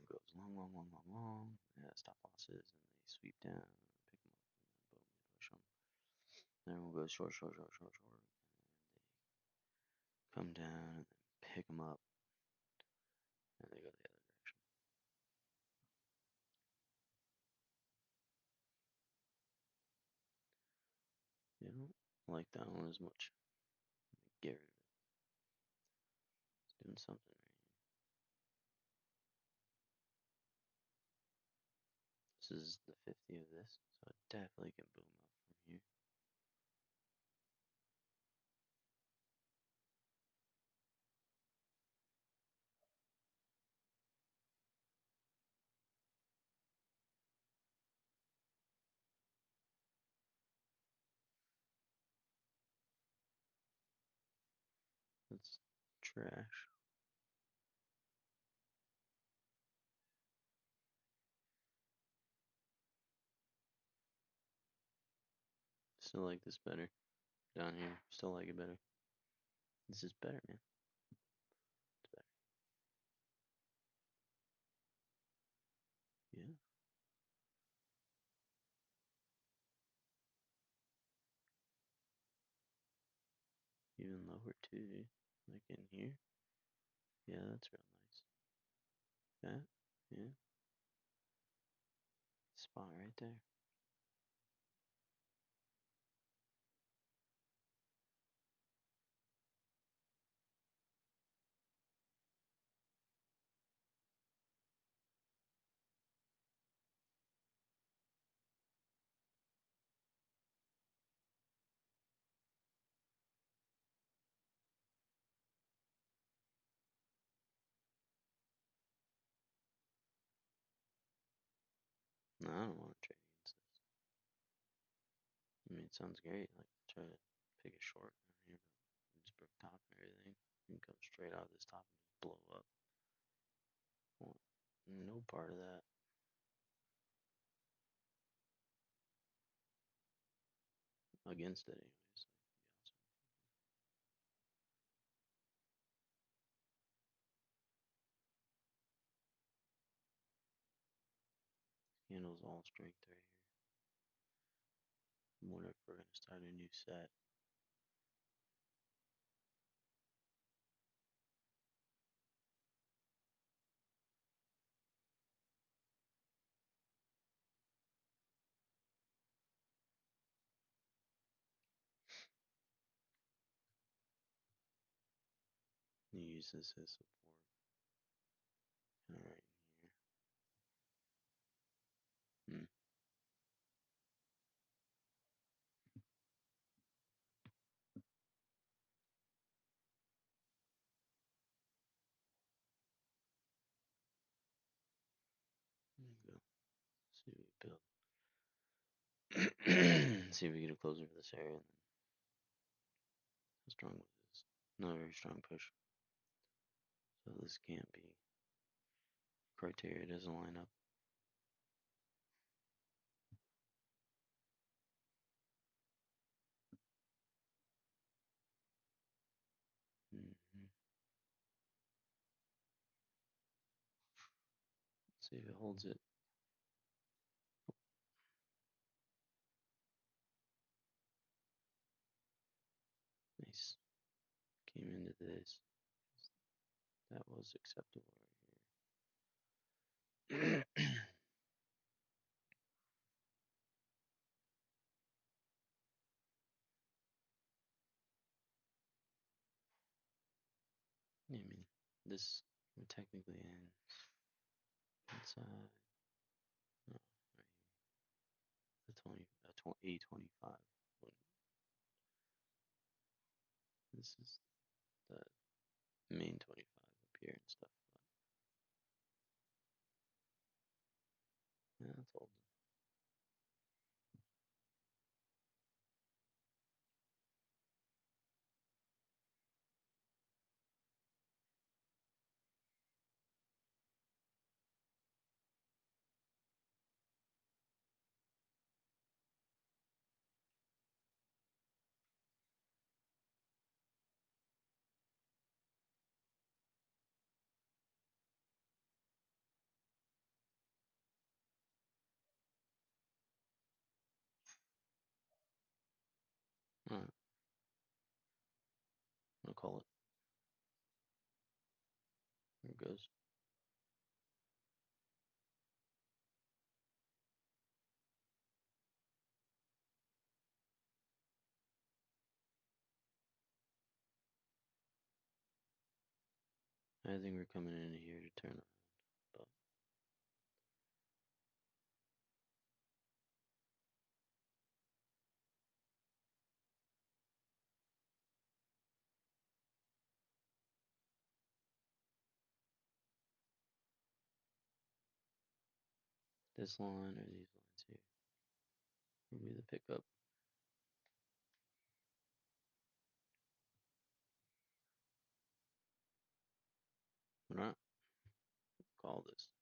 goes long, long, long, long, long. Yeah, stop losses, and they sweep down, pick them up, and then boom, they push them. Then everyone goes short, short, short, short, short, and they come down and then pick them up, and they go the other direction. You don't like that one as much. Get rid of it. It's doing something right here. This is the 50 of this, so it definitely can boom up from here. That's trash. Still like this better. down here. Still like it better. This is better, man. It's better. Yeah. Even lower too, dude. Like in here. Yeah, that's real nice. That, yeah. Spot right there. No, I don't want to trade against this. I mean, it sounds great. Like, try to pick a short down here, but just broke top and everything. You can come straight out of this top and just blow up. I want no part of that. Against it, anyways. Like, to be honest with you. Candle's all strength right here. I wonder if we're going to start a new set. Use this as support. Alright, in here. There you go. See what we build. See if we get a closer to this area. And then how strong was this? Not a very strong push. So this can't be. Criteria doesn't line up. Mm-hmm. See if it holds it. Nice. Came into this. That was acceptable right here. Yeah, I mean, this we're technically in inside. No, right here. The 20, A25. This is the main 25 up here and stuff. But yeah, that's holding. Alright, I'll call it. There it goes. I think we're coming in here to turn around. But this line or these lines here will be the pickup. Alright, call this.